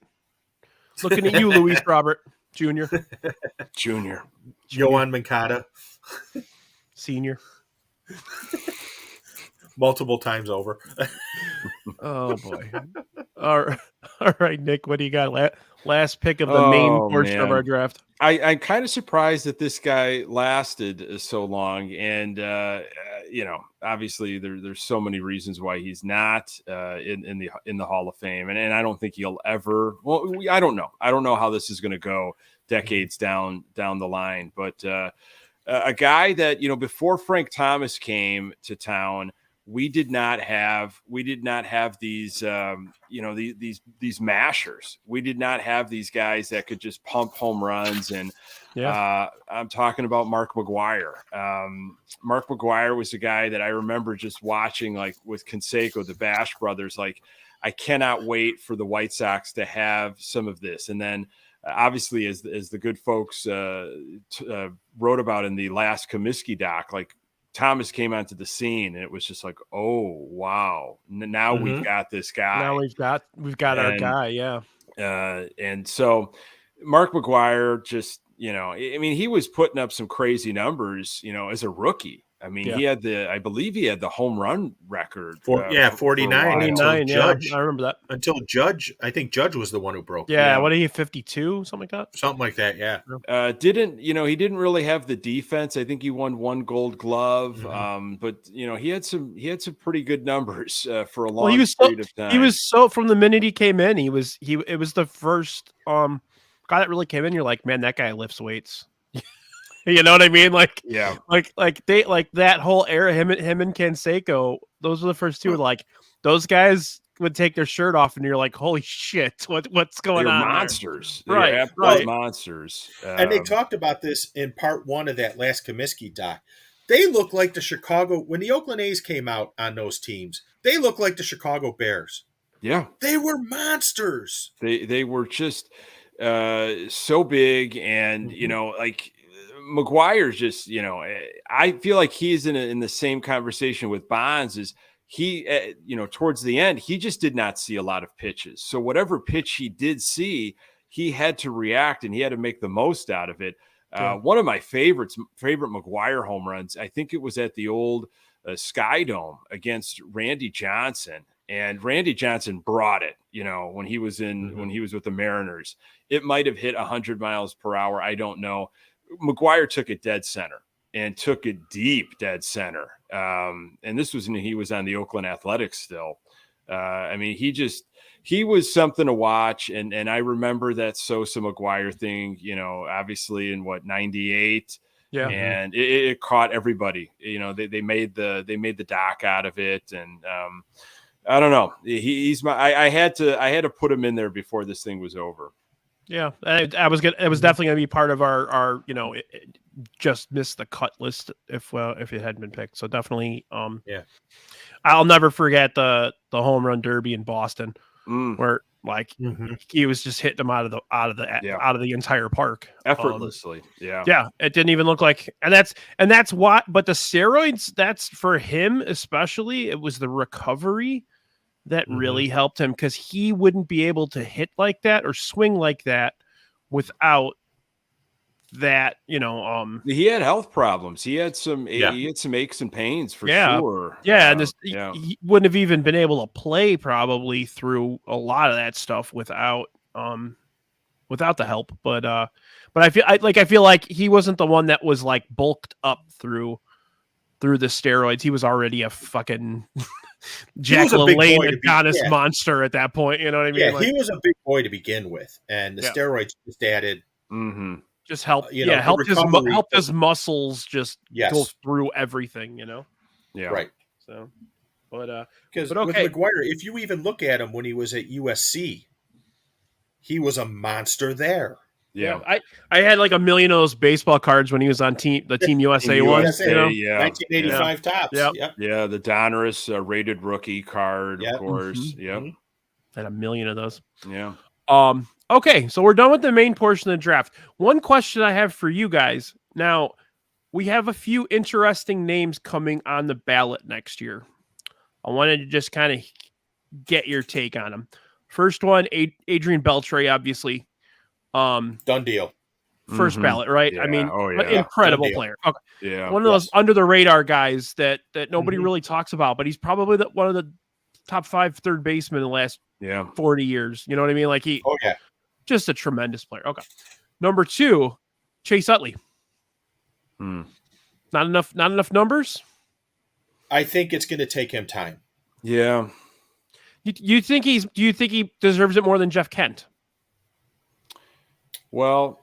Looking at you, Luis Robert Jr. Junior. Yohan Moncada, Senior. Multiple times over. Oh boy! All right, Nick. What do you got? Last pick of the main portion of our draft. I'm kind of surprised that this guy lasted so long, and obviously there's so many reasons why he's not in the Hall of Fame, and I don't think he'll ever. Well, I don't know. I don't know how this is going to go decades down the line, but a guy that before Frank Thomas came to town. We did not have these these mashers. We did not have these guys that could just pump home runs. And I'm talking about Mark McGwire. Mark McGwire was a guy that I remember just watching, like with Canseco, the Bash brothers. Like, I cannot wait for the White Sox to have some of this. And then obviously, as the good folks wrote about in the last Comiskey doc, like, Thomas came onto the scene, and it was just like, oh wow! Now we've got this guy. Now we've got our guy, yeah. And so Mark McGwire, just he was putting up some crazy numbers, as a rookie. I mean, I believe he had the home run record. 49. 49, Judge, I remember that. Until Judge, I think Judge was the one who broke. Yeah, what are you, 52, something like that? Something like that, yeah. He didn't really have the defense. I think he won 1 Gold Glove, but he had some pretty good numbers for a long period of time. He was so from the minute he came in, it was the first guy that really came in. You're like, man, that guy lifts weights. You know what I mean? Like, yeah, like that whole era, him and Canseco, those were the first two. Like, those guys would take their shirt off, and you're like, holy shit, what's going on? Monsters, right? Monsters. And they talked about this in part 1 of that last Comiskey doc. They look like the Chicago when the Oakland A's came out on those teams. They look like the Chicago Bears. Yeah. They were monsters. They were just so big, and Mm-hmm. like McGuire's just I feel like he's in the same conversation with Bonds. Is he towards the end he just did not see a lot of pitches, so whatever pitch he did see, he had to react and he had to make the most out of it. One of my favorite McGuire home runs, I think it was at the old Sky Dome against Randy Johnson. And Randy Johnson brought it, when he was when he was with the Mariners. It might have hit 100 miles per hour. I don't know. McGuire took it dead center and took it deep dead center. And this was when he was on the Oakland Athletics still. I mean, he was something to watch. And I remember that Sosa McGuire thing, obviously in 98. Yeah. And it caught everybody. They made the doc out of it. And I don't know. He's I had to put him in there before this thing was over. Yeah, it was definitely going to be part of our it just missed the cut list if it hadn't been picked. So definitely, Yeah. I'll never forget the home run derby in Boston where Mm-hmm. he was just hitting them out of the entire park Effortlessly. Yeah, it didn't even look like, and that's what. But the steroids, that's for him especially. It was the recovery that really helped him, because he wouldn't be able to hit like that or swing like that without that. He had health problems. He had some aches and pains for sure. Yeah, and he wouldn't have even been able to play probably through a lot of that stuff without the help. But I feel like he wasn't the one that was like bulked up through the steroids. He was already a fucking Jack LaLanne Adonis monster at that point. You know what I mean? Yeah, he was a big boy to begin with, and the steroids just added. Just help. Help his muscles just go through everything. Yeah. Right. So, but because okay. with McGuire, if you even look at him when he was at USC, he was a monster there. Yeah. I had like a million of those baseball cards when he was on the Team USA one. Yeah. 1985 tops. Yep. Yeah, the Donruss rated rookie card, of course. Yep. Had a million of those. Yeah. Okay, so we're done with the main portion of the draft. One question I have for you guys. Now, we have a few interesting names coming on the ballot next year. I wanted to just kind of get your take on them. First one, Adrian Beltre, obviously. Done deal. First ballot, right? Yeah. I mean, yeah. incredible player. Okay. Yeah. One of those under the radar guys that nobody really talks about, but he's probably one of the top 5 third basemen in the last 40 years. You know what I mean? Like just a tremendous player. Okay. Number 2, Chase Utley. Not enough numbers. I think it's going to take him time. Yeah. Do you think he deserves it more than Jeff Kent? Well,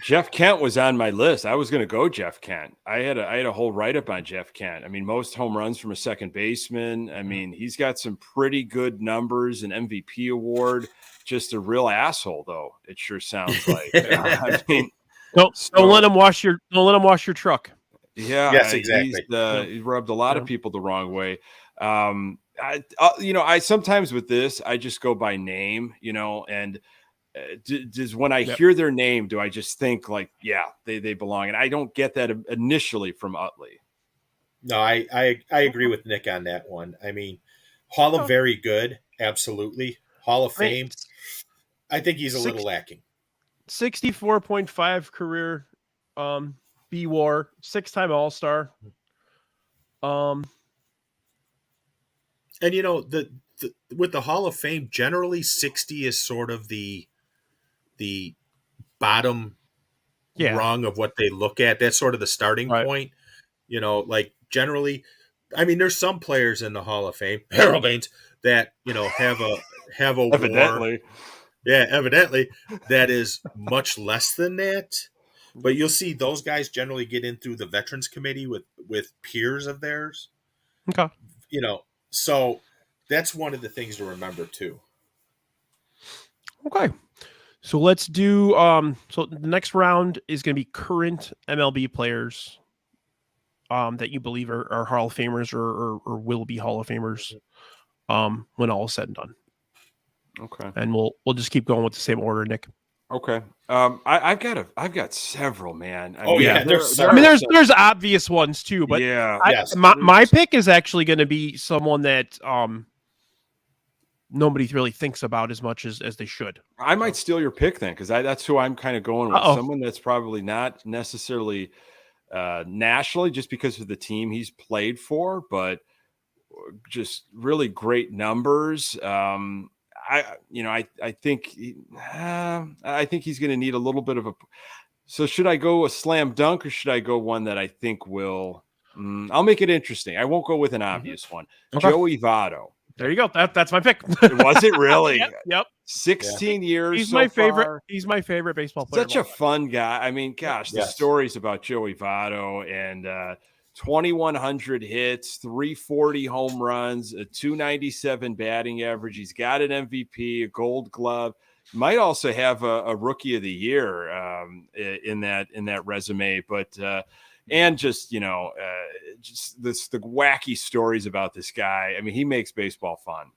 Jeff Kent was on my list. I was going to go Jeff Kent. I had a whole write-up on Jeff Kent. I mean, most home runs from a second baseman. I mean, he's got some pretty good numbers, an MVP award. Just a real asshole, though. It sure sounds like. I mean, don't let him wash your truck. Yeah. Yes, exactly. He rubbed a lot of people the wrong way. I sometimes with this, I just go by name, and. Does when I hear their name, do I just think like, they belong? And I don't get that initially from Utley. No, I agree with Nick on that one. I mean, Hall of Very good, absolutely. Hall of Fame, I think he's a little lacking. 64.5 career B-WAR, 6-time All-Star. And the with the Hall of Fame, generally 60 is sort of the bottom rung of what they look at. That's sort of the starting point. Like generally, I mean, there's some players in the Hall of Fame, Harold Baines, that have a evidently. WAR. Evidently, that is much less than that. But you'll see those guys generally get in through the Veterans Committee with peers of theirs. Okay. So that's one of the things to remember too. Okay. So let's do so the next round is going to be current MLB players that you believe are Hall of Famers or will be Hall of Famers when all is said and done. Okay. and we'll just keep going with the same order, Nick. Okay. I've got several, man. Oh, yeah, there's I mean, several. there's obvious ones too, but yeah. Yes. my pick is actually going to be someone that nobody really thinks about as much as they should. I might steal your pick then, because that's who I'm kind of going with. Uh-oh. Someone that's probably not necessarily nationally, just because of the team he's played for, but just really great numbers. I think he's going to need a little bit of a. So should I go a slam dunk, or should I go one that I think will? I'll make it interesting. I won't go with an obvious one. Okay. Joey Votto. There you go. That's my pick. Was it really? Yep. 16 years. He's so my favorite. far. He's my favorite baseball player. Such a fun guy. I mean, gosh, the stories about Joey Votto and 2,100 hits, 340 home runs, a 297 batting average. He's got an MVP, a Gold Glove. Might also have a Rookie of the Year in that resume, but and just just the wacky stories about this guy. I mean, he makes baseball fun.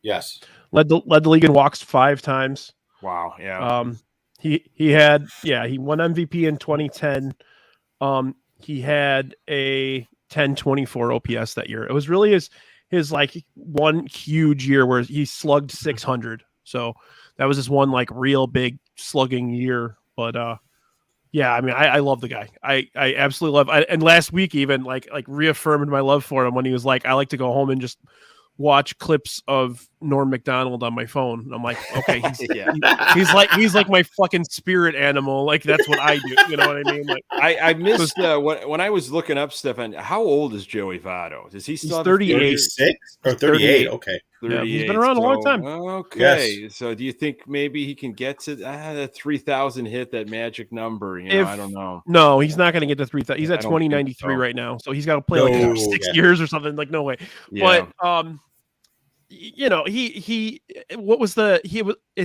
Yes. Led the league in walks 5 times. Wow. Yeah. He won MVP in 2010. He had a 1024 OPS that year. It was really his like one huge year where he slugged 600. So that was his one like real big slugging year. But yeah, I mean, I love the guy. I absolutely love. And last week even like reaffirmed my love for him when he was like, I like to go home and just watch clips of Norm Macdonald on my phone. And I'm like, okay, he's like my fucking spirit animal. Like that's what I do. You know what I mean? Like I missed when I was looking up stuff. And how old is Joey Votto? Does he still? He's 38. 36 or 38. Okay. 38. Yeah, he's been around a long time. Okay. Yes. So do you think maybe he can get to that 3,000 hit, that magic number? I don't know. No, he's not going to get to 3,000. He's at I don't 2093 think so. right now. So he's got to play like 6 years or something. Like no way. Yeah. But it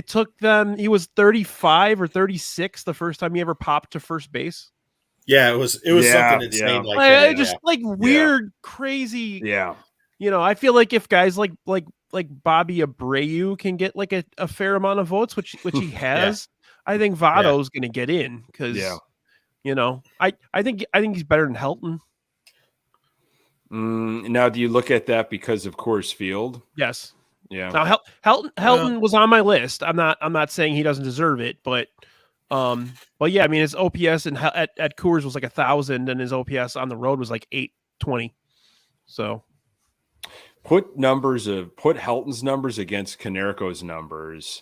took them, he was 35 or 36 the first time he ever popped to first base. Yeah, it was something insane like that. Just like weird, crazy. Yeah. I feel like if guys like Bobby Abreu can get like a fair amount of votes, which he has, I think Votto's going to get in because, I think he's better than Helton. Now, do you look at that because of Coors Field? Yes. Yeah. Now Helton was on my list. I'm not saying he doesn't deserve it, but yeah, I mean his OPS at Coors was like 1,000, and his OPS on the road was like 820. So put Helton's numbers against Konerko's numbers.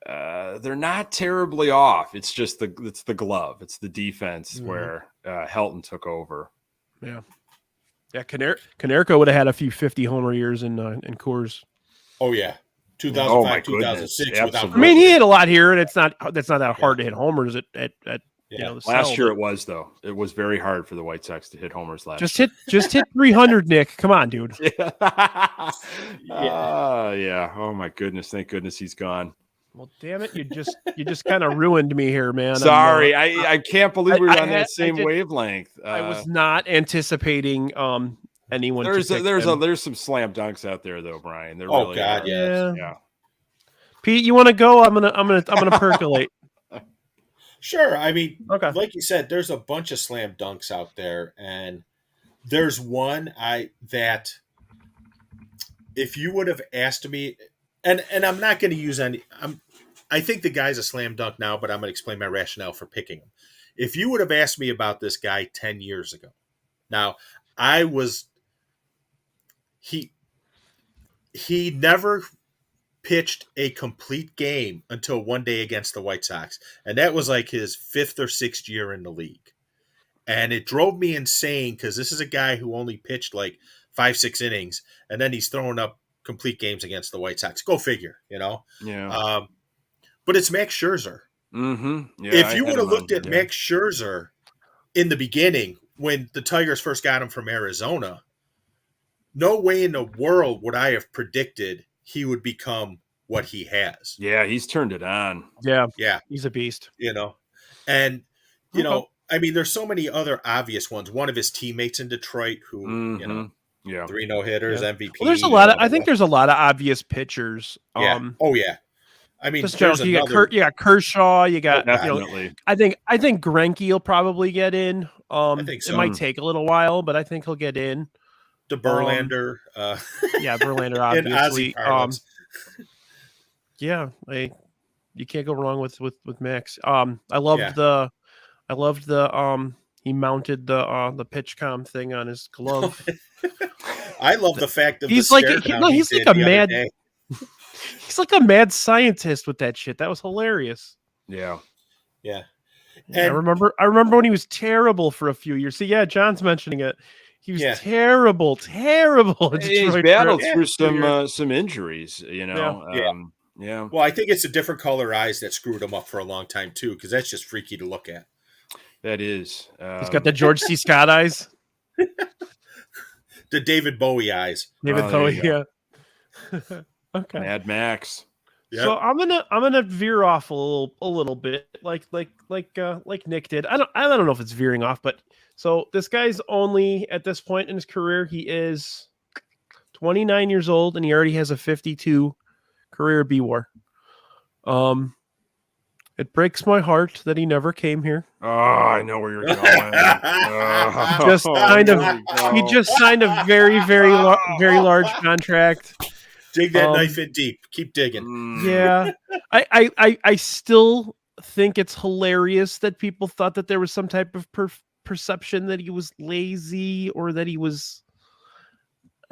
They're not terribly off. It's just it's the glove. It's the defense where Helton took over. Yeah. Yeah, Konerko would have had a few 50 homer years in Coors. Oh yeah, 2005, 2006. I mean, he hit a lot here, and that's not that hard to hit homers at the last year. It was though. It was very hard for the White Sox to hit homers last. Just hit 300, Nick. Come on, dude. Yeah. Oh my goodness! Thank goodness he's gone. Well, damn it! You just kind of ruined me here, man. Sorry, I can't believe we were on that same wavelength. I was not anticipating anyone. There's some slam dunks out there though, Brian. There really God, are. yeah. Pete, you want to go? I'm gonna percolate. Sure. I mean, okay. Like you said, there's a bunch of slam dunks out there, and there's one that if you would have asked me, and I'm not going to use any. I think the guy's a slam dunk now, but I'm going to explain my rationale for picking him. If you would have asked me about this guy 10 years ago, now he never pitched a complete game until one day against the White Sox, and that was like his 5th or 6th year in the league. And it drove me insane because this is a guy who only pitched like 5-6 innings, and then he's throwing up complete games against the White Sox. Go figure, Yeah. But it's Max Scherzer. Mm-hmm. Yeah, if you would have looked at Max Scherzer in the beginning when the Tigers first got him from Arizona, no way in the world would I have predicted he would become what he has. Yeah, he's turned it on. Yeah. He's a beast. And I mean, there's so many other obvious ones. One of his teammates in Detroit who, 3 no-hitters, MVP. Well, there's a lot of. I think there's a lot of obvious pitchers. Yeah. I mean, Just there's general, you another. got Kershaw, you got Definitely. I think Greinke will probably get in. I think so. It might take a little while, but I think he'll get in. De Verlander. Yeah, Verlander in Ozzy obviously. parlance. Yeah, you can't go wrong with Max. I loved the he mounted the pitch com thing on his glove. I love the fact of He's the like stare down he's he like did a the other mad day. he's like a mad scientist with that shit. That was hilarious. Yeah. Yeah. I And remember when he was terrible for a few years. See, yeah, John's mentioning it. He was Yeah. terrible at He's Detroit battled for- through some injuries, you know. Yeah. Yeah. well, I think it's the different color eyes that screwed him up for a long time too, because that's just freaky to look at. That is. He's got the George C. Scott eyes. The David Bowie eyes. David there Bowie, you yeah. Okay. Mad Max. Yeah. So I'm gonna veer off a little bit, like Nick did. I don't know if it's veering off, but so this guy's only at this point in his career, he is 29 years old, and he already has a 52 career B-WAR. It breaks my heart that he never came here. Oh, I know where you're going. Just kind of, there we go. he just signed a very large contract. Dig that knife in deep. Keep digging. Mm. Yeah, I still think it's hilarious that people thought that there was some type of perception that he was lazy or that he was.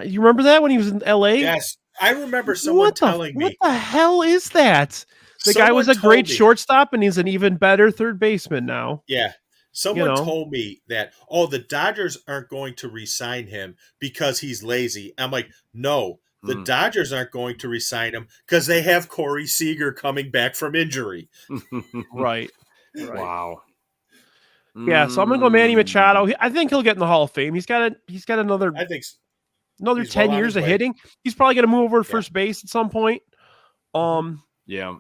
You remember that when he was in L.A.? Yes, I remember someone telling What me the hell is that? The guy was a Someone great told me- shortstop, and he's an even better third baseman now. Yeah. Someone know. told me that, the Dodgers aren't going to re-sign him because he's lazy. I'm like, no, the Dodgers aren't going to re-sign him because they have Corey Seager coming back from injury. Right. Wow. Yeah, so I'm gonna go Manny Machado. I think he'll get in the Hall of Fame. He's got another I think another he's 10 well on years his of way. hitting. He's probably gonna move over to first base at some point. Yeah.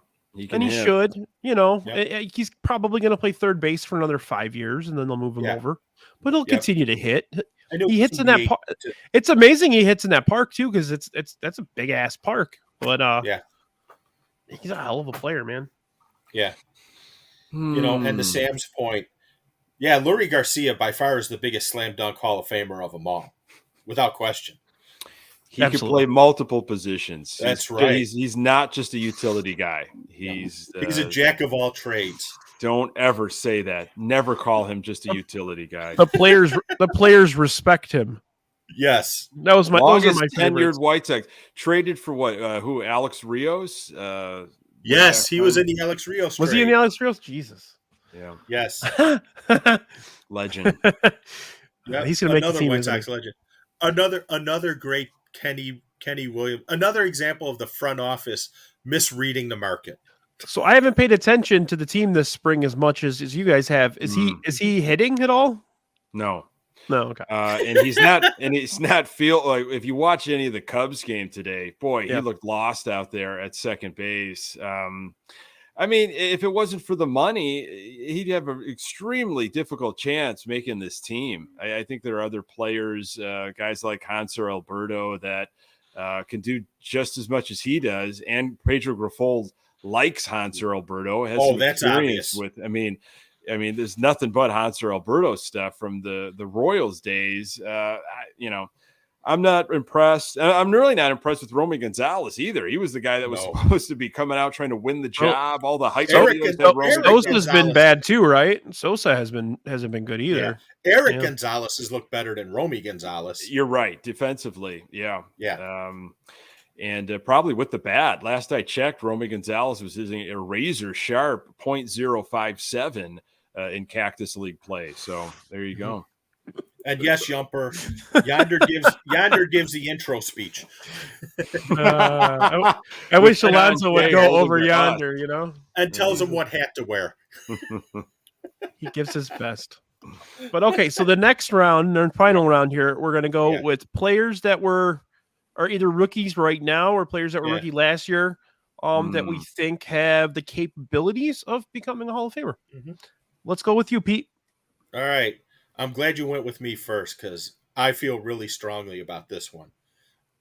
And he hit. should, Yep. he's probably going to play third base for another 5 years, and then they'll move him Yeah. over. But he'll continue to hit. I know He hits in that he- park. It's amazing he hits in that park too, because that's a big ass park. But Yeah. he's a hell of a player, man. Yeah. And to Sam's point, yeah, Lurie Garcia by far is the biggest slam dunk Hall of Famer of them all, without question. He can Absolutely. play multiple positions. That's right. He's not just a utility guy. He's He's a jack of all trades. Don't ever say that. Never call him just a utility guy. The players respect him. Yes. Those are Longest my tenured favorites. White Sox. Traded for what? Who? Alex Rios? Yes, he was in the Alex Rios Was trade. he in the Alex Rios? Jesus. Yeah. Yes. Legend. Yep. He's gonna make the another team, White isn't he? Sox legend. Another great Kenny Williams. Another example of the front office misreading the market. So I haven't paid attention to the team this spring as much as you guys have. Is he hitting at all? No. No. Okay. And he's not feel like if you watch any of the Cubs game today, boy, he looked lost out there at second base. I mean, if it wasn't for the money, he'd have an extremely difficult chance making this team. I think there are other players, guys like Hanser Alberto that can do just as much as he does. And Pedro Grifol likes Hanser Alberto, has some that's experience obvious. with, I mean, there's nothing but Hanser Alberto stuff from the Royals days. I'm not impressed. I'm really not impressed with Romy Gonzalez either. He was the guy that was supposed to be coming out trying to win the job. All the hype. Eric videos Gonzalez- that Romy- Sosa's been Gonzalez. bad too, right? Sosa hasn't been good either. Eric Yeah. Gonzalez has looked better than Romy Gonzalez. You're right. Defensively. Yeah. Yeah. And probably with the bat. Last I checked, Romy Gonzalez was using a razor sharp .057 in Cactus League play. So there you go. And yes, Yumper, Yonder gives the intro speech. I wish Been on Alonso would Jay go holding over the yonder. And tells him what hat to wear. He gives his best. But okay, so the next round, or final round here, we're going to go with players that are either rookies right now or players that were rookie last year, that we think have the capabilities of becoming a Hall of Famer. Mm-hmm. Let's go with you, Pete. All right. I'm glad you went with me first because I feel really strongly about this one.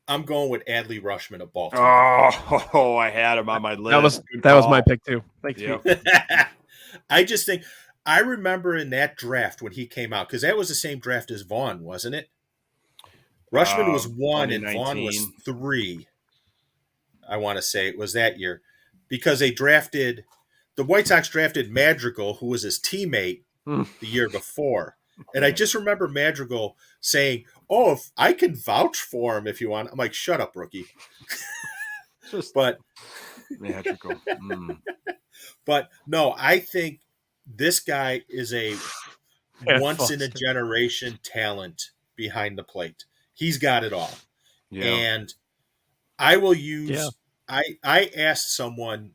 I'm going with Adley Rushman of Baltimore. Oh, I had him on my list. That was my pick too. Thanks. Yep. I just think I remember in that draft when he came out, because that was the same draft as Vaughn, wasn't it? Rushman was 1 and Vaughn was 3. I want to say it was that year, because the White Sox drafted Madrigal, who was his teammate the year before. And I just remember Madrigal saying, "Oh, if I can vouch for him if you want." I'm like, "Shut up, rookie." But Magical. But no, I think this guy is a once in a generation talent behind the plate. He's got it all. Yeah. And I will use I asked someone,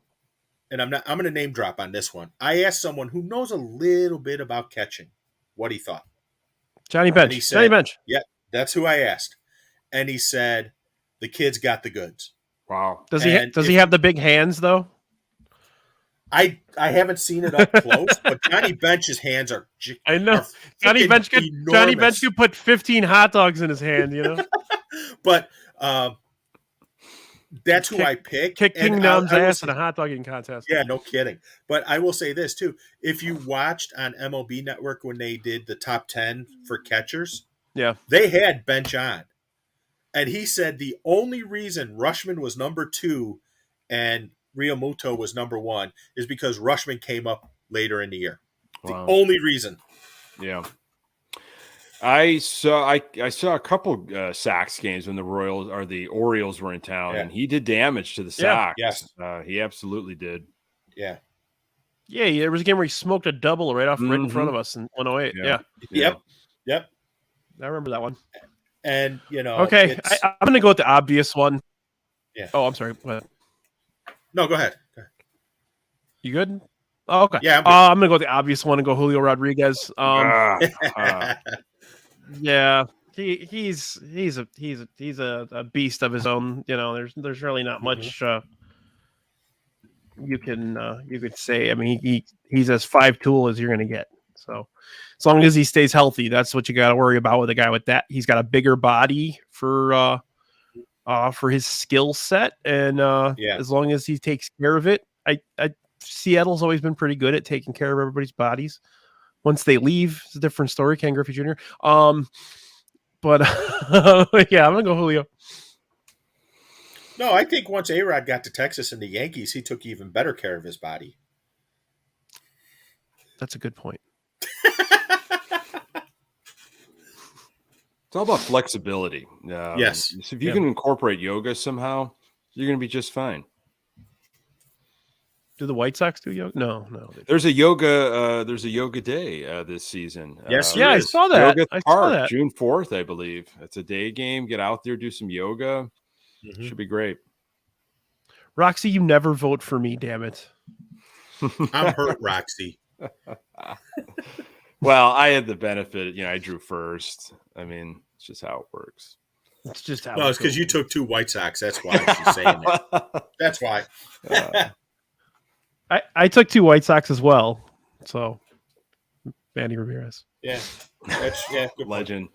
and I'm going to name drop on this one. I asked someone who knows a little bit about catching what he thought. Johnny Bench. He said, Johnny Bench. Yeah, that's who I asked. And he said, the kid's got the goods. Wow. Does he have the big hands though? I haven't seen it up close, but Johnny Bench's hands are. I know. Johnny Bench could put 15 hot dogs in his hand, you know. But that's who I picked. Kick King Num's ass in a hot dog eating contest. Yeah, no kidding. But I will say this too: if you watched on MLB Network when they did the top 10 for catchers, they had Bench on, and he said the only reason Rushman was number 2 and Realmuto was number 1 is because Rushman came up later in the year. Wow. The only reason. Yeah. I saw a couple Sox games when the Orioles were in town, and he did damage to the Sox. Yes. He absolutely did. Yeah. Yeah, there was a game where he smoked a double right in front of us in 108. Yeah. Yep. I remember that one. And, you know. Okay, I'm going to go with the obvious one. Yeah. Oh, I'm sorry. What? No, go ahead. You good? Oh, okay. Yeah. I'm going to go with the obvious one and go Julio Rodriguez. Yeah, he's a beast of his own. You know, there's really not much you could say. I mean, he's as 5-tool as you're going to get. So as long as he stays healthy, that's what you got to worry about with a guy with that. He's got a bigger body for his skill set, and as long as he takes care of it, Seattle's always been pretty good at taking care of everybody's bodies. Once they leave, it's a different story. Ken Griffey Jr. But yeah, I'm gonna go Julio. No, I think once A-Rod got to Texas and the Yankees, he took even better care of his body. That's a good point. It's all about flexibility. Yes. So if you can incorporate yoga somehow, you're going to be just fine. Do the White Sox do yoga? No. There's a yoga day this season. Yes, I saw that. Yoga Park, June 4th, I believe. It's a day game. Get out there, do some yoga. Should be great. Roxy, you never vote for me, damn it. I'm hurt, Roxy. Well, I had the benefit. I drew first. I mean, it's just how it works. It's just how. No, it's because you took 2 White Sox. That's why she's saying that. That's why. I took 2 White Sox as well. So, Manny Ramirez. Yeah. Good Legend.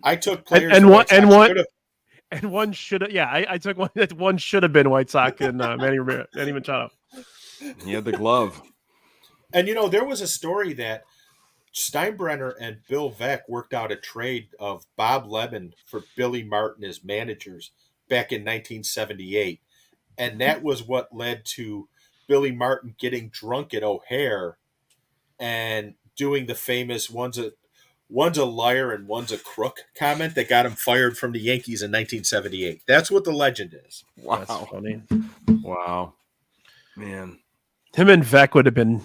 I took players and one should have. Yeah, I took one. That one should have been White Sox and Manny Ramirez, Manny Machado. He had the glove. And there was a story that Steinbrenner and Bill Veeck worked out a trade of Bob Lemon for Billy Martin as managers back in 1978, and that was what led to Billy Martin getting drunk at O'Hare and doing the famous one's a liar and one's a crook comment that got him fired from the Yankees in 1978. That's what the legend is. Wow. That's funny. Wow. Man. Him and Veeck would have been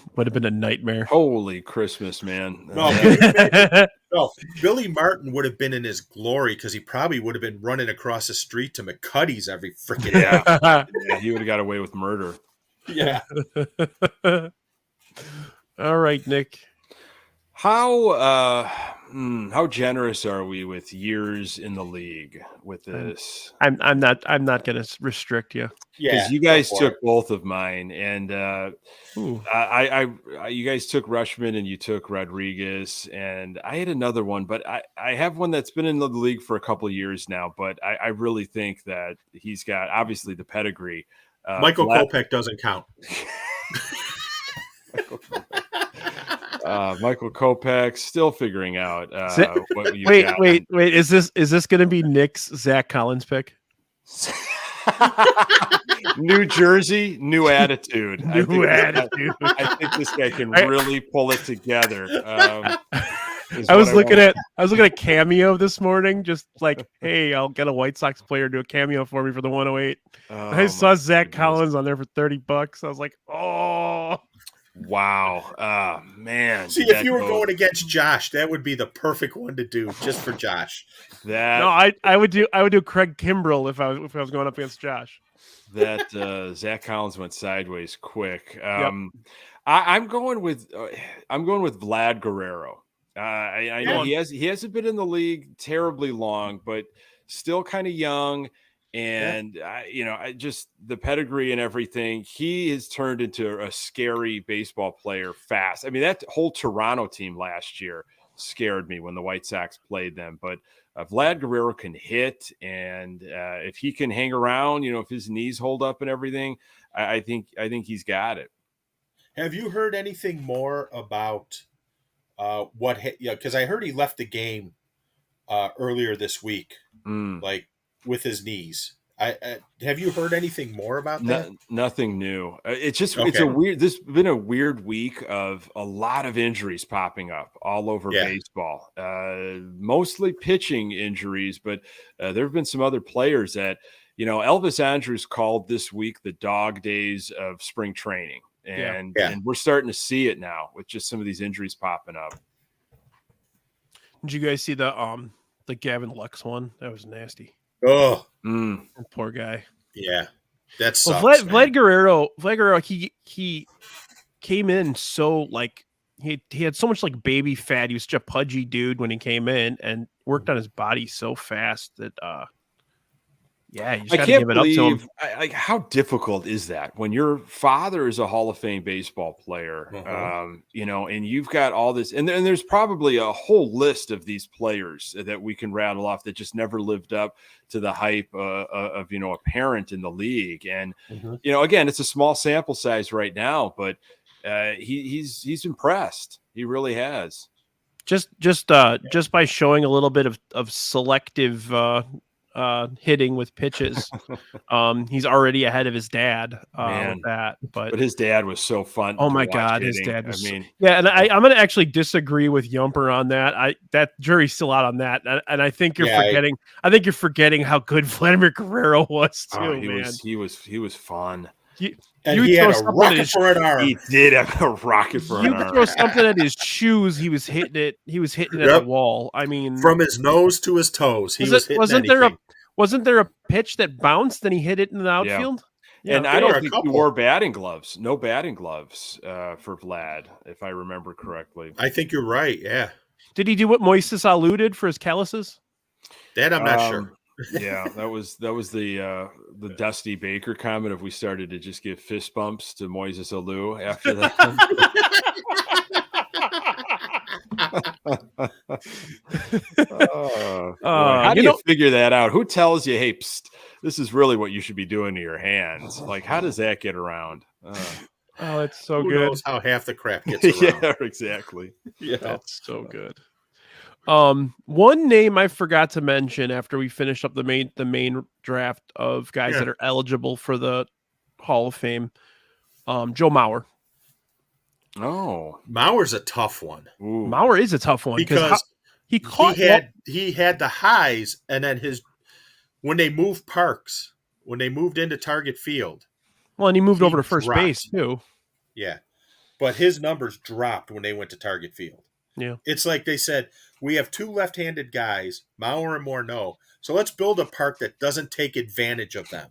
a nightmare. Holy Christmas, man. No, Billy Martin would have been in his glory because he probably would have been running across the street to McCuddy's every freaking day. Yeah, he would have got away with murder. Yeah. All right, Nick. How How generous are we with years in the league with this? I'm not going to restrict you. Yeah, Because you guys go for took it. both of mine, and Ooh. you guys took Rushman and you took Rodriguez, and I had another one, but I have one that's been in the league for a couple of years now, but I really think that he's got obviously the pedigree. Michael Kopech doesn't count. Michael Kopech still figuring out what you Wait, got. wait. Is this going to be Nick's Zach Collins pick? New jersey, new attitude. New attitude. I think this guy can really pull it together. I was looking at Cameo this morning, just like, hey, I'll get a White Sox player to do a cameo for me for the 108. I saw Zach Collins on there for $30. I was like, oh. Wow. Man. See, if you were going against Josh, that would be the perfect one to do just for Josh. No, I would do Craig Kimbrell if I was going up against Josh. That Zach Collins went sideways quick. I'm going with Vlad Guerrero. I know he hasn't been in the league terribly long, but still kind of young. And I just the pedigree and everything, he has turned into a scary baseball player fast. I mean, that whole Toronto team last year scared me when the White Sox played them. But Vlad Guerrero can hit, and if he can hang around, if his knees hold up and everything, I think he's got it. Have you heard anything more about because I heard he left the game earlier this week, like with his knees. Have you heard anything more about that? Nothing new. It's just This has been a weird week of a lot of injuries popping up all over baseball. Mostly pitching injuries, but there have been some other players that Elvis Andrus called this week the dog days of spring training, and we're starting to see it now with just some of these injuries popping up. Did you guys see the Gavin Lux one? That was nasty. Oh, poor guy. Yeah, that sucks. Well, Vlad Guerrero, he came in so like he had so much like baby fat. He was such a pudgy dude when he came in, and worked on his body so fast that you just got to give it up to him. Like, how difficult is that when your father is a Hall of Fame baseball player, and you've got all this, and there's probably a whole list of these players that we can rattle off that just never lived up to the hype of a parent in the league. And, again, it's a small sample size right now, but he's impressed. He really has. Just by showing a little bit of selective hitting with pitches, he's already ahead of his dad with that. But his dad was so fun. Oh my God, his dad was. And I'm going to actually disagree with Yumper on that. That jury's still out on that, and I think you're forgetting. I think you're forgetting how good Vladimir Guerrero was too. He was fun. He had a rocket for an arm. He did have a rocket for an arm. You throw something at his shoes, he was hitting it. He was hitting it at the wall. I mean, from his nose to his toes, he was hitting anything. Wasn't there a pitch that bounced and he hit it in the outfield? Yeah. And I don't think he wore batting gloves. No batting gloves for Vlad, if I remember correctly. I think you're right. Yeah. Did he do what Moises Alou did for his calluses? That I'm not sure. Yeah, that was the Dusty Baker comment. If we started to just give fist bumps to Moises Alou after that. How do you figure that out? Who tells you, hey, psst, this is really what you should be doing to your hands? Like, how does that get around? Oh, it's so Who good. knows how half the crap gets around? Yeah, exactly. Yeah, that's so good. One name I forgot to mention after we finished up the main draft of guys that are eligible for the Hall of Fame. Joe Mauer. Oh, Mauer's a tough one. Ooh. Mauer is a tough one because he had the highs, and then when they moved Parks, when they moved into Target Field. Well, and he moved over to first base too. Yeah, but his numbers dropped when they went to Target Field. Yeah, it's like they said, we have two left-handed guys, Mauer and Morneau, so let's build a park that doesn't take advantage of them.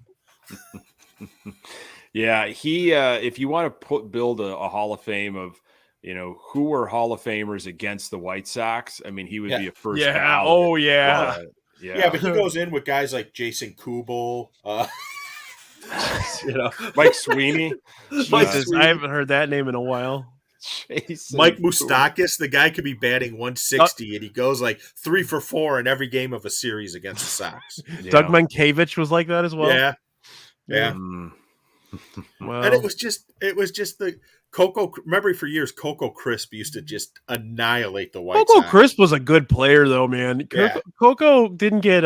Yeah, he. If you want to build a Hall of Fame of who were Hall of Famers against the White Sox. I mean, he would be a first. Yeah. ballot. Oh, yeah. Yeah, but he goes in with guys like Jason Kubel, Mike Sweeney. Jesus, I haven't heard that name in a while. Jason Mike Kubel. Moustakis. The guy could be batting 160, and he goes like 3 for 4 in every game of a series against the Sox. Doug Mankiewicz was like that as well. Yeah. Wow. And it was just the Coco. Remember, for years, Coco Crisp used to just annihilate the White Coco Sox. Crisp was a good player, though, man. Yeah. Coco didn't get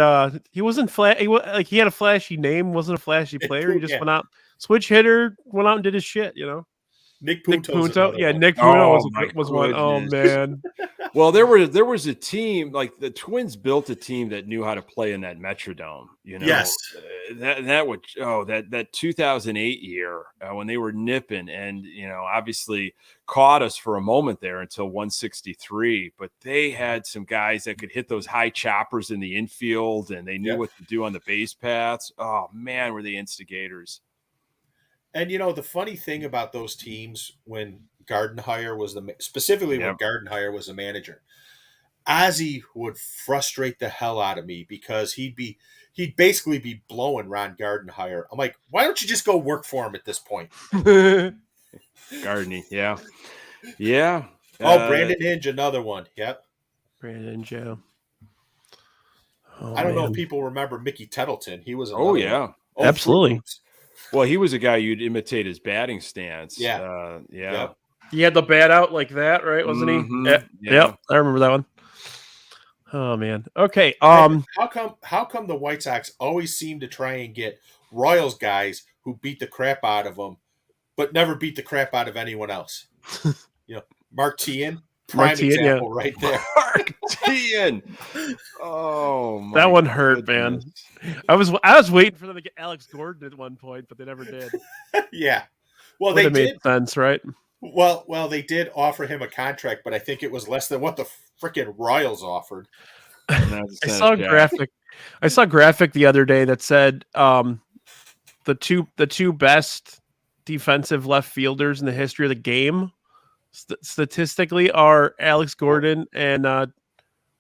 he wasn't flat. He had a flashy name, wasn't a flashy player. He just went out, switch hitter, went out and did his shit. Nick Nick Punto. Punto, Nick Punto was one. Oh goodness. man. Well, there was a team, like the Twins built a team that knew how to play in that Metrodome. Yes. That 2008 year when they were nipping and obviously caught us for a moment there until 163. But they had some guys that could hit those high choppers in the infield, and they knew what to do on the base paths. Oh man, were they instigators! And the funny thing about those teams when Gardenhire was when Gardenhire was the manager, Ozzie would frustrate the hell out of me because he'd basically be blowing Ron Gardenhire. I'm like, why don't you just go work for him at this point? Gardeny, yeah. Brandon Hinge, another one. Yep. Brandon Joe. Oh, I don't know if people remember Mickey Tettleton. He was absolutely. Fruit Well, he was a guy you'd imitate his batting stance. Yeah. Yeah. He had the bat out like that, right? Wasn't he? Yep. I remember that one. Oh man. Okay. How come the White Sox always seem to try and get Royals guys who beat the crap out of them, but never beat the crap out of anyone else? Mark Teahan, prime example right there. Mark Teahan. Oh, my that one hurt, goodness. man. I was waiting for them to get Alex Gordon at one point, but they never did. Yeah. Well, Would they have made did. sense, right? Well, they did offer him a contract, but I think it was less than what the freaking Royals offered. I saw a graphic. I saw a graphic the other day that said the two best defensive left fielders in the history of the game statistically are Alex Gordon and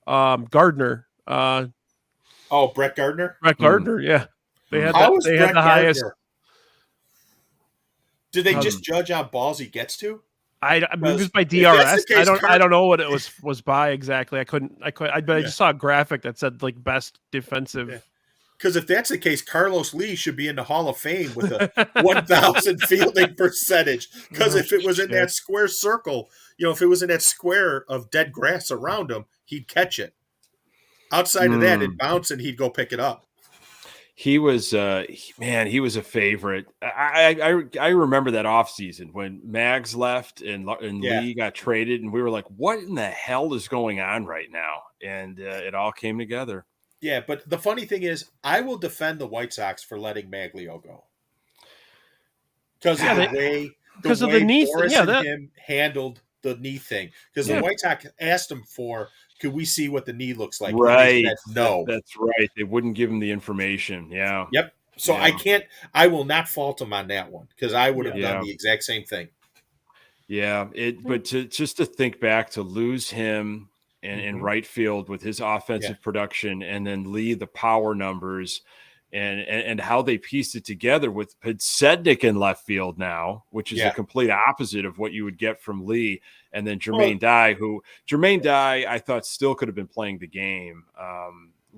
Gardner. Brett Gardner. Brett Gardner, yeah. They had Brett the highest. Gardner? Did they just judge how balls he gets to? I mean, it was by if that's DRS. the case, I don't know what it was by exactly. I just saw a graphic that said like best defensive. Yeah. Because if that's the case, Carlos Lee should be in the Hall of Fame with a 1,000 fielding percentage. Because if it was in that square circle, if it was in that square of dead grass around him, he'd catch it. Outside of that, it'd bounce and he'd go pick it up. He was he was a favorite. I remember that offseason when Mags left and Lee got traded, and we were like, what in the hell is going on right now? And it all came together. Yeah, but the funny thing is, I will defend the White Sox for letting Maglio go. Because of the way the knee Boris thing. and him handled the knee thing. Because the White Sox asked him could we see what the knee looks like? Right. Said, no. That's right. They wouldn't give him the information. Yeah. Yep. So I will not fault him on that one because I would have done the exact same thing. Yeah. But just to think back to lose him in right field with his offensive production, and then Lee, the power numbers, and how they pieced it together with Sednick in left field now, which is a complete opposite of what you would get from Lee. And then Jermaine Dye, I thought still could have been playing the game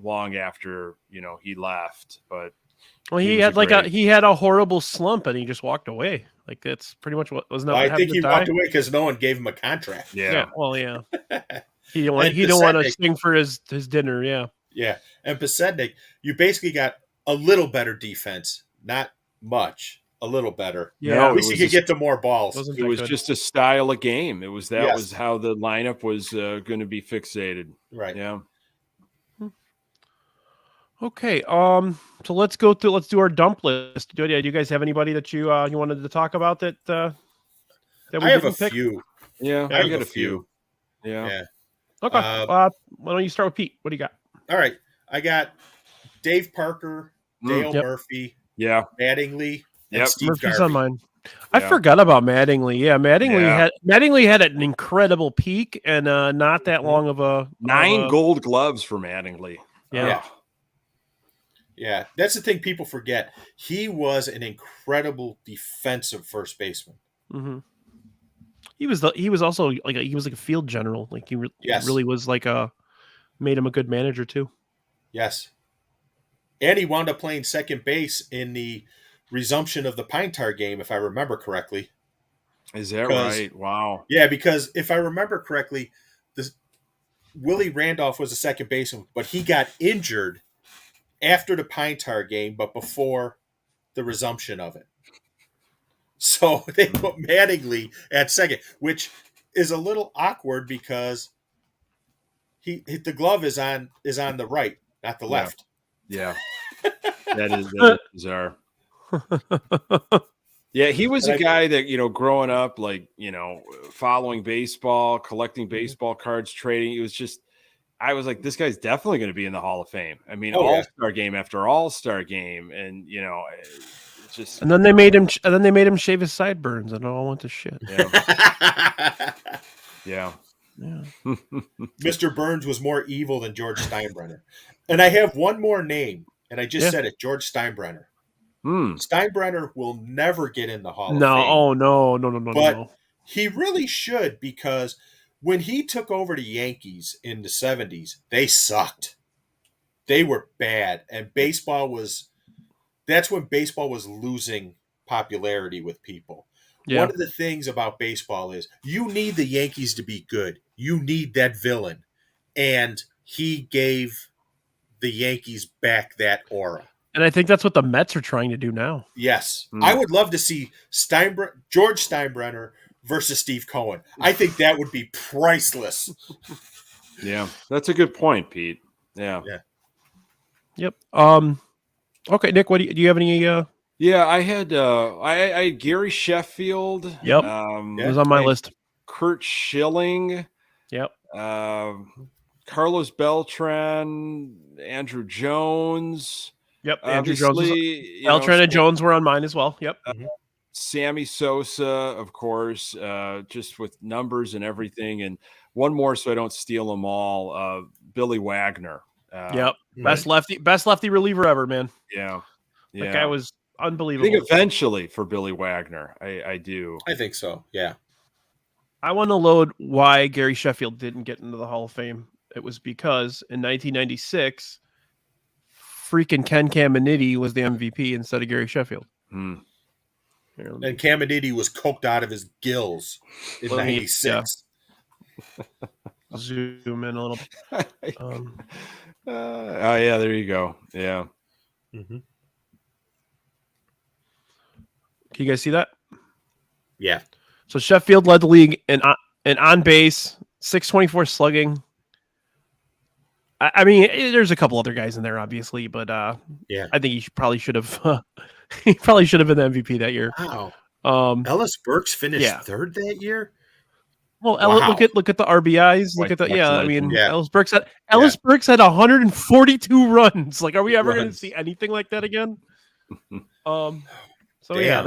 long after, he left, but he had a horrible slump and he just walked away. Like that's pretty much what was not. I think he walked away because no one gave him a contract. Yeah. Well, yeah. He don't want to sing for his dinner. Yeah. Yeah. And Pasednik, you basically got a little better defense, not much, a little better. Yeah. At least you could get to more balls. It was just a style of game. It was was how the lineup was going to be fixated. Right. Yeah. Okay. So let's do our dump list. Do you guys have anybody that you wanted to talk about that we I have a didn't pick? few. Yeah. I got have a few. Yeah. Okay. Why don't you start with Pete? What do you got? All right. I got Dave Parker, Dale Murphy, Yeah. Mattingly, and Yep. Steve Murphy's Garvey. on mine. I forgot about Mattingly. Yeah, Mattingly had an incredible peak and not that long of a 9 gold gloves for Mattingly. Yeah. Yeah, that's the thing people forget. He was an incredible defensive first baseman. Mm-hmm. He was also like a field general. Like he really was made him a good manager too. Yes. And he wound up playing second base in the resumption of the Pine Tar game, if I remember correctly. Is that right? Wow. Yeah, because if I remember correctly, Willie Randolph was a second baseman, but he got injured after the Pine Tar game, but before the resumption of it. So they put Mattingly at second, which is a little awkward because the glove is on the right, not the left. Yeah. That is bizarre. Yeah, he was a guy that, growing up, following baseball, collecting baseball cards, trading. It was just, I was like, this guy's definitely going to be in the Hall of Fame. I mean, all-star game after all-star game. And, it's just. And then they made him shave his sideburns and it all went to shit. Yeah. Yeah. Mr. Burns was more evil than George Steinbrenner. And I have one more name, and I just said it, George Steinbrenner. Steinbrenner will never get in the Hall of Fame. Oh, no. But he really should, because when he took over the Yankees in the 70s, they sucked. They were bad. And that's when baseball was losing popularity with people. Yeah. One of the things about baseball is you need the Yankees to be good. You need that villain. And he gave the Yankees back that aura. And I think that's what the Mets are trying to do now. Yes. I would love to see George Steinbrenner versus Steve Cohen. I think that would be priceless. Yeah, that's a good point, Pete. Yeah. Yep. Okay, Nick, do you have any Yeah, I had I had Gary Sheffield. Yep. It was on my list. Kurt Schilling. Yep. Carlos Beltran, Andrew Jones. Yep. Andrew Jones. Beltran and Jones were on mine as well. Yep. Sammy Sosa, of course, just with numbers and everything. And one more, so I don't steal them all. Billy Wagner. Yep. Best lefty reliever ever, man. Yeah. That guy was unbelievable. I think eventually for Billy Wagner, I do. I think so. Yeah. I want to load why Gary Sheffield didn't get into the Hall of Fame. It was because in 1996, freaking Ken Caminiti was the MVP instead of Gary Sheffield. And Caminiti was coked out of his gills in 96. Zoom in a little bit. Yeah, there you go. Yeah. Can you guys see that? Yeah. So Sheffield led the league in on base, 624 slugging. I mean, there's a couple other guys in there, obviously, but I think he probably should have been the MVP that year. Wow. Ellis Burks finished third that year. Well, look at the RBIs. Look at the Ellis Burks had 142 runs. Like, are we ever going to see anything like that again? So Damn.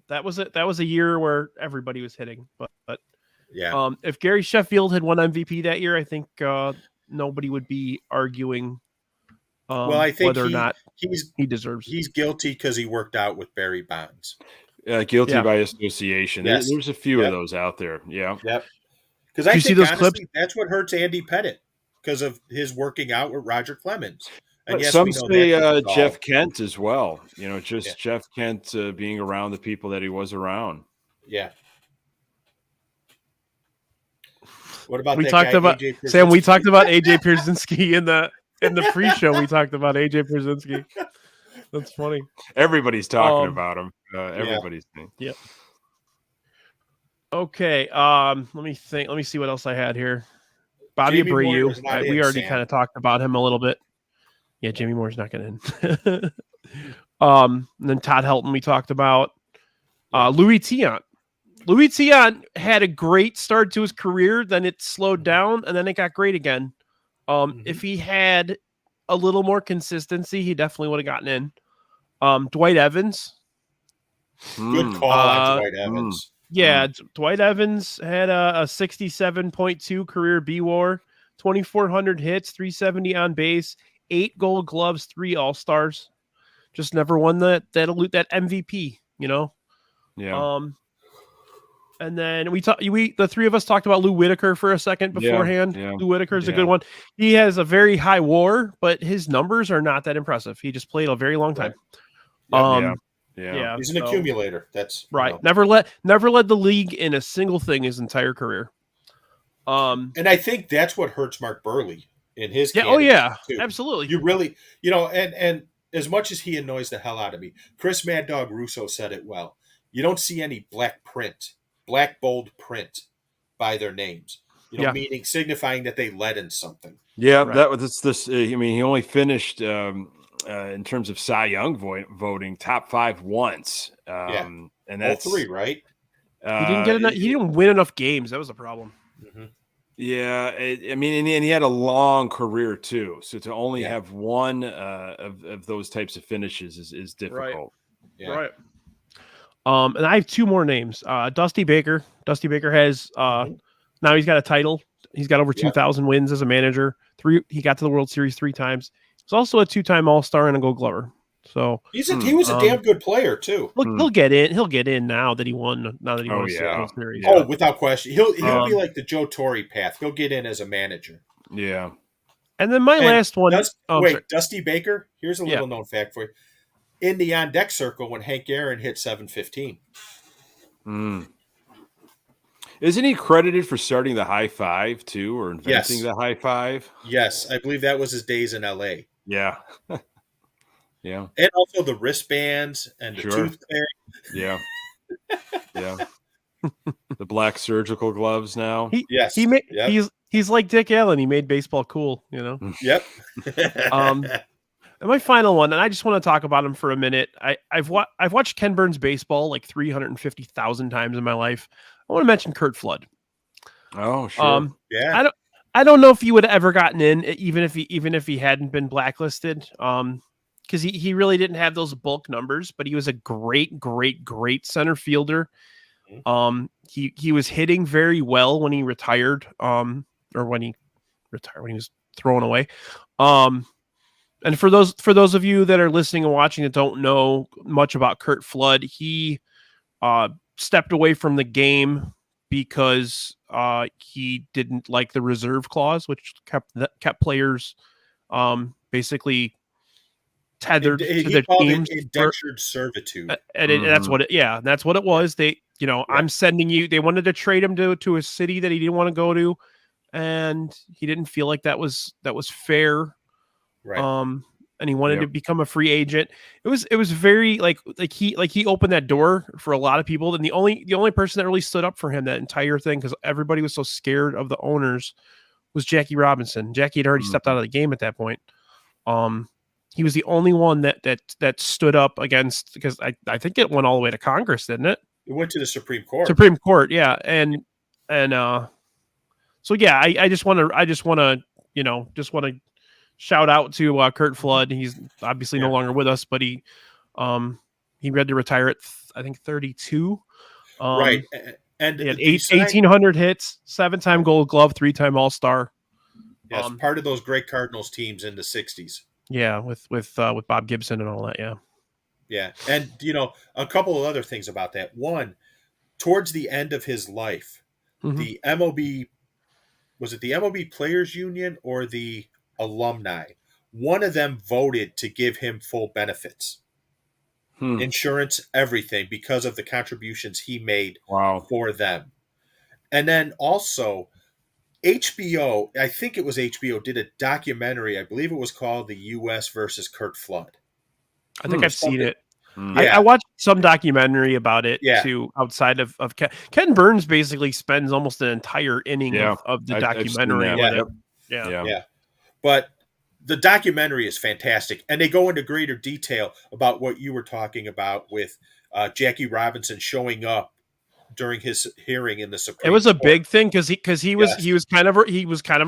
That was it. That was a year where everybody was hitting, but yeah. If Gary Sheffield had won MVP that year, I think nobody would be arguing. I think whether or not he deserves. He's guilty because he worked out with Barry Bonds. Guilty by association. Yes. There's a few of those out there. Yeah. Yep. Because I think see those honestly, clips? that's what hurts Andy Pettit because of his working out with Roger Clemens. And yes, some say Jeff Kent as well. Jeff Kent being around the people that he was around. Yeah. What about we talked about Sam? We talked about AJ Pierzynski in the pre-show. We talked about AJ Pierzynski. That's funny. Everybody's talking about him. Everybody's saying. Yep. Okay. Let me think. Let me see what else I had here. Bobby Abreu. We already kind of talked about him a little bit. Yeah, Jamie Moore's not going to in. And then Todd Helton we talked about. Louis Tiant. Louis Tiant had a great start to his career, then it slowed down, and then it got great again. If he had a little more consistency, he definitely would have gotten in. Dwight Evans. Good call on Dwight mm. Evans. Yeah, Dwight Evans had a 67.2 career B-WAR, 2,400 hits, 370 on base, 8 Gold Gloves, 3 All-Stars. Just never won that MVP, you know. Yeah. And then the three of us talked about Lou Whitaker for a second beforehand. Yeah. Lou Whitaker's a Yeah. good one. He has a very high WAR, but his numbers are not that impressive. He just played a very long time. Right. Yeah. He's an accumulator. That's right. You know. Never led the league in a single thing his entire career. And I think that's what hurts Mark Burley in his yeah. Oh yeah, too. absolutely. You really, you know, and as much as he annoys the hell out of me, Chris Mad Dog Russo said it well. You don't see any black bold print by their names. You know, meaning signifying that they led in something. Yeah, that was this. I mean, he only finished in terms of Cy Young voting top 5 once. And that's all 3, right? He didn't get enough. He didn't win enough games. That was a problem. Mm-hmm. Yeah, I mean, and he had a long career too. So to only have one of those types of finishes is difficult. Right. And I have 2 more names. Dusty Baker. Dusty Baker has now he's got a title. He's got over 2,000 wins as a manager. He got to the World Series 3 times. He's also a 2-time All-Star and a Gold Glover. So he was a damn good player too. Look, he'll get in. He'll get in now that he won. Now that he won the World Series. Oh, without question, he'll be like the Joe Torre path. He'll get in as a manager. Yeah. And then my last one. Dusty Baker. Here's a little known fact for you. In the on deck circle when Hank Aaron hit 715. Isn't he credited for starting the high five too, or inventing the high five? Yes, I believe that was his days in LA. Yeah. Yeah. And also the wristbands and the toothpick. Yeah. Yeah. The black surgical gloves now. He's like Dick Allen. He made baseball cool, you know? Yep. And my final one, and I just want to talk about him for a minute. I've watched Ken Burns baseball like 350,000 times in my life. I want to mention Curt Flood. Oh, sure. I don't know if he would have ever gotten in, even if he hadn't been blacklisted. Because he really didn't have those bulk numbers, but he was a great center fielder. He was hitting very well when he retired, or when he was thrown away. And for those of you that are listening and watching that don't know much about Curt Flood, he stepped away from the game because he didn't like the reserve clause, which kept players basically tethered to their teams. Indentured servitude. And that's what it was. I'm sending you. They wanted to trade him to a city that he didn't want to go to, and he didn't feel like that was fair. Right. And he wanted to become a free agent. It was very like he opened that door for a lot of people. And the only person that really stood up for him that entire thing, because everybody was so scared of the owners, was Jackie Robinson. Jackie had already stepped out of the game at that point. He was the only one that stood up against, because I think it went all the way to Congress, didn't it? It went to the Supreme Court. Yeah. And so yeah, I just want to shout out to Curt Flood. He's obviously no longer with us, but he had to retire at I think 32. Right. And he had 1,800 hits, 7-time Gold Glove, 3-time All-Star. Yes, part of those great Cardinals teams in the 60s. Yeah, with Bob Gibson and all that. Yeah. Yeah, and a couple of other things about that. One, towards the end of his life, the MLB, was it the MLB Players Union or the alumni? One of them voted to give him full benefits, insurance, everything, because of the contributions he made for them. And then also, HBO, I think it was HBO, did a documentary. I believe it was called The U.S. versus Curt Flood. I think I've seen it. Yeah. I watched some documentary about it too, outside of Ken Burns basically spends almost an entire inning of the documentary. Yeah. But the documentary is fantastic. And they go into greater detail about what you were talking about with Jackie Robinson showing up during his hearing in the Supreme It was a Court. big thing because he was Yes. kind of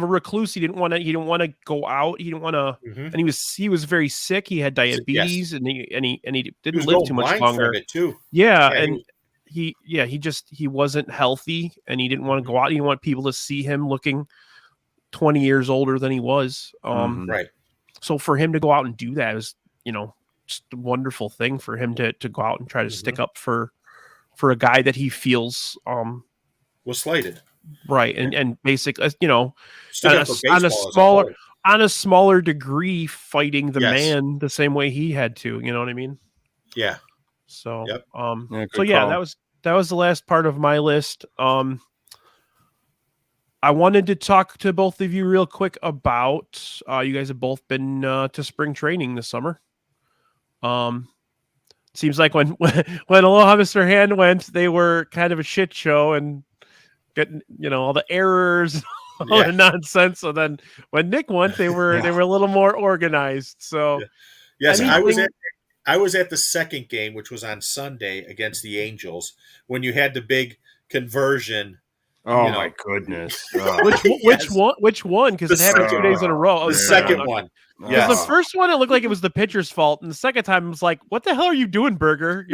a recluse. He didn't want to go out. He didn't want to, Mhm. and he was very sick. He had diabetes, and he He didn't was live going too much blind longer. from it too. Yeah, Yeah, and he wasn't healthy, and he didn't want to go out. He didn't want people to see him looking 20 years older than he was. Right. So for him to go out and do that was, just a wonderful thing for him to go out and try to stick up for a guy that he feels Was slighted. right, and basically, Stood up for on baseball a as smaller whole. on a smaller degree, fighting the Yes. man the same way he had to. You know what I mean? Yeah. So, Yep. Yeah, so good yeah, call. that was the last part of my list. I wanted to talk to both of you real quick about you guys have both been to spring training this summer. Seems like when Aloha Mr. Hand went, they were kind of a shit show and getting all the errors, all Yeah. the nonsense. So then when Nick went, they were a little more organized. So Yeah. Yes, anything- I was at the second game, which was on Sunday against the Angels, when you had the big conversion. Oh you know. my goodness. which one? Because The it happened 2 days in a row. The second one. Because Yes. the first one, it looked like it was the pitcher's fault, and the second time, it was like, "What the hell are you doing, Burger?"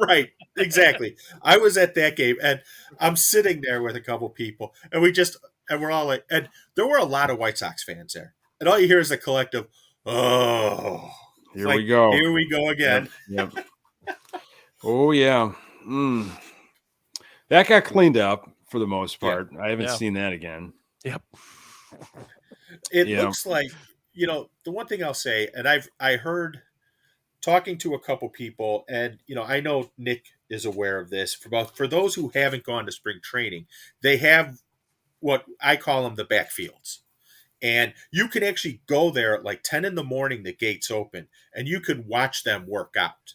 Right, exactly. I was at that game, and I'm sitting there with a couple people, and we're all like, and there were a lot of White Sox fans there, and all you hear is the collective, "Oh, Here we go. Here we go again." Yep. Oh yeah. That got cleaned up for the most part. I haven't seen that again. Yep. It Yeah. looks like, the one thing I'll say, and I heard talking to a couple people, and I know Nick is aware of this. For those who haven't gone to spring training, they have what I call them the backfields. And you can actually go there at like 10 in the morning, the gates open, and you can watch them work out.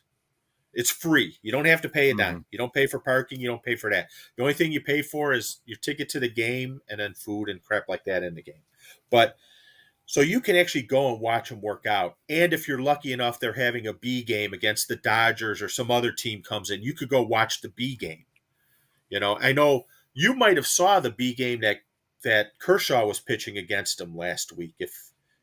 It's free. You don't have to pay a dime. You don't pay for parking. You don't pay for that. The only thing you pay for is your ticket to the game and then food and crap like that in the game. But so you can actually go and watch them work out. And if you're lucky enough, they're having a B game against the Dodgers or some other team comes in, you could go watch the B game. I know you might have saw the B game that Kershaw was pitching against them last week, if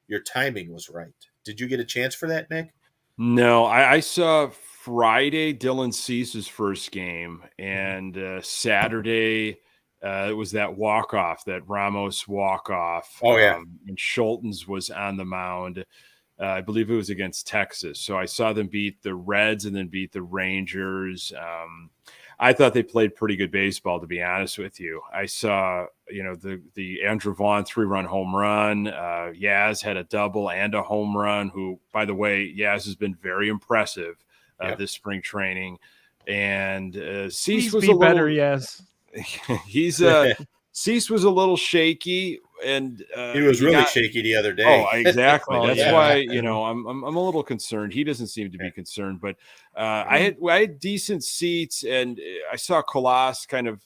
your timing was right. Did you get a chance for that, Nick? No, I saw Friday Dylan Cease's first game, and Saturday it was that walk-off, that Ramos walk-off. Oh, yeah. And Schultens was on the mound. I believe it was against Texas. So I saw them beat the Reds and then beat the Rangers. I thought they played pretty good baseball, to be honest with you. I saw, the Andrew Vaughn 3-run home run. Yaz had a double and a home run, who, by the way, Yaz has been very impressive this spring training. And Cease was a little better, yes. Cease was a little shaky, and he was really shaky the other day. Oh, exactly. Oh, That's yeah. why I'm a little concerned. He doesn't seem to be concerned, but I had decent seats, and I saw Colas kind of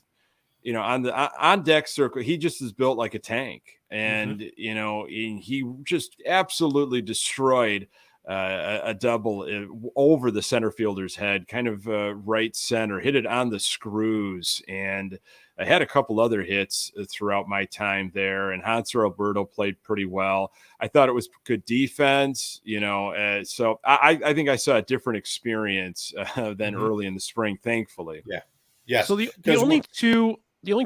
on deck circle. He just is built like a tank, and he just absolutely destroyed a double over the center fielder's head, kind of right center, hit it on the screws. And I had a couple other hits throughout my time there, and Hanser Alberto played pretty well. I thought it was good defense, so I think I saw a different experience than early in the spring, thankfully. Yeah. Yes. So the only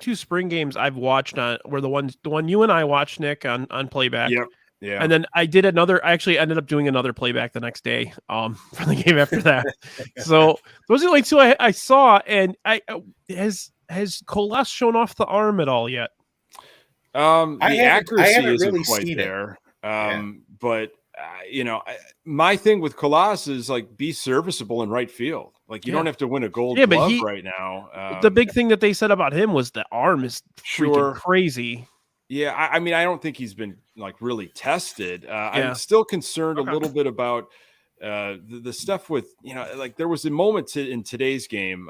two spring games I've watched were the one you and I watched, Nick, on playback. Yep. Yeah. And then I actually ended up doing another playback the next day for the game after that. So those are the only two I saw. And has Colas shown off the arm at all yet? The accuracy isn't really quite seen there. But my thing with Colas is be serviceable in right field. You don't have to win a gold glove right now. The big thing that they said about him was the arm is freaking crazy. Yeah, I mean, I don't think he's been really tested. I'm still concerned a little bit about the stuff with there was a moment in today's game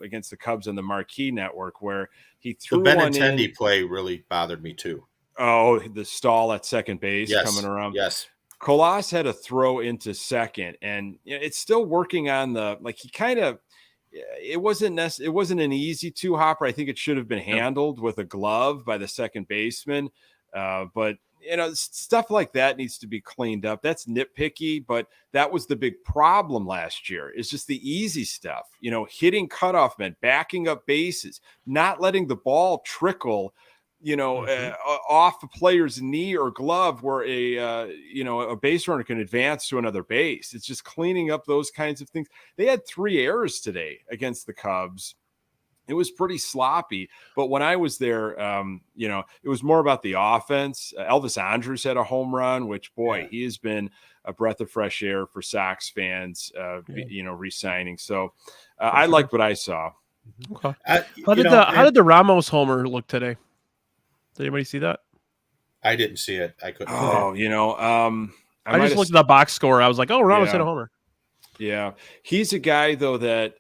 against the Cubs on the Marquee Network where he threw the one Benintendi play really bothered me too. Oh, the stall at second base coming around. Yes. Colas had a throw into second, and it's still working on he kind of it wasn't an easy two-hopper. I think it should have been handled with a glove by the second baseman. But stuff like that needs to be cleaned up. That's nitpicky, but that was the big problem last year. It's just the easy stuff, hitting cutoff men, backing up bases, not letting the ball trickle, off a player's knee or glove where a base runner can advance to another base. It's just cleaning up those kinds of things. They had 3 errors today against the Cubs. It was pretty sloppy, but when I was there, it was more about the offense. Elvis Andrus had a home run, which, he has been a breath of fresh air for Sox fans, re-signing. So I liked what I saw. Okay. How did the Ramos homer look today? Did anybody see that? I didn't see it. I couldn't. I just looked at the box score. I was like, Ramos hit a homer. Yeah. He's a guy, though, that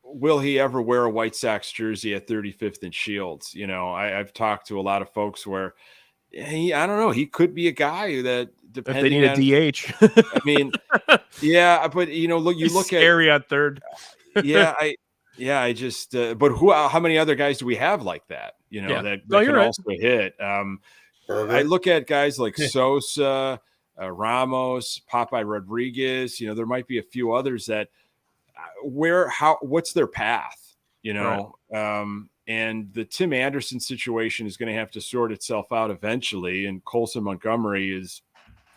will he ever wear a White Sox jersey at 35th and Shields? I've talked to a lot of folks where I don't know. He could be a guy that, depending if they need a DH. I mean, yeah, but you look scary at third. I just but how many other guys do we have like that? That can also hit. I look at guys like Sosa, Ramos, Popeye Rodriguez. There might be a few others that what's their path? And the Tim Anderson situation is going to have to sort itself out eventually. And Colson Montgomery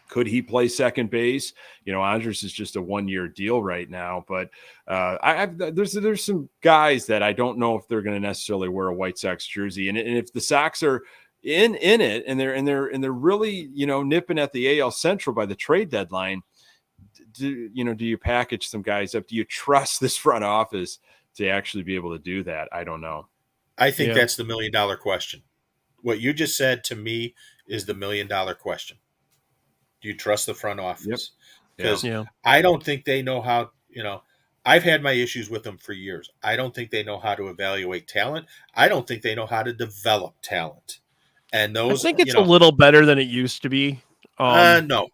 could he play second base? Andres is just a 1-year deal right now, but there's some guys that I don't know if they're going to necessarily wear a White Sox jersey. And if the Sox are in it and they're really, nipping at the AL Central by the trade deadline, do you package some guys up? Do you trust this front office to actually be able to do that? I don't know. I think that's the $1 million question. What you just said to me is the $1 million question. Do you trust the front office? Because I don't think they know how, I've had my issues with them for years. I don't think they know how to evaluate talent. I don't think they know how to develop talent. And those, I think it's a little better than it used to be. No.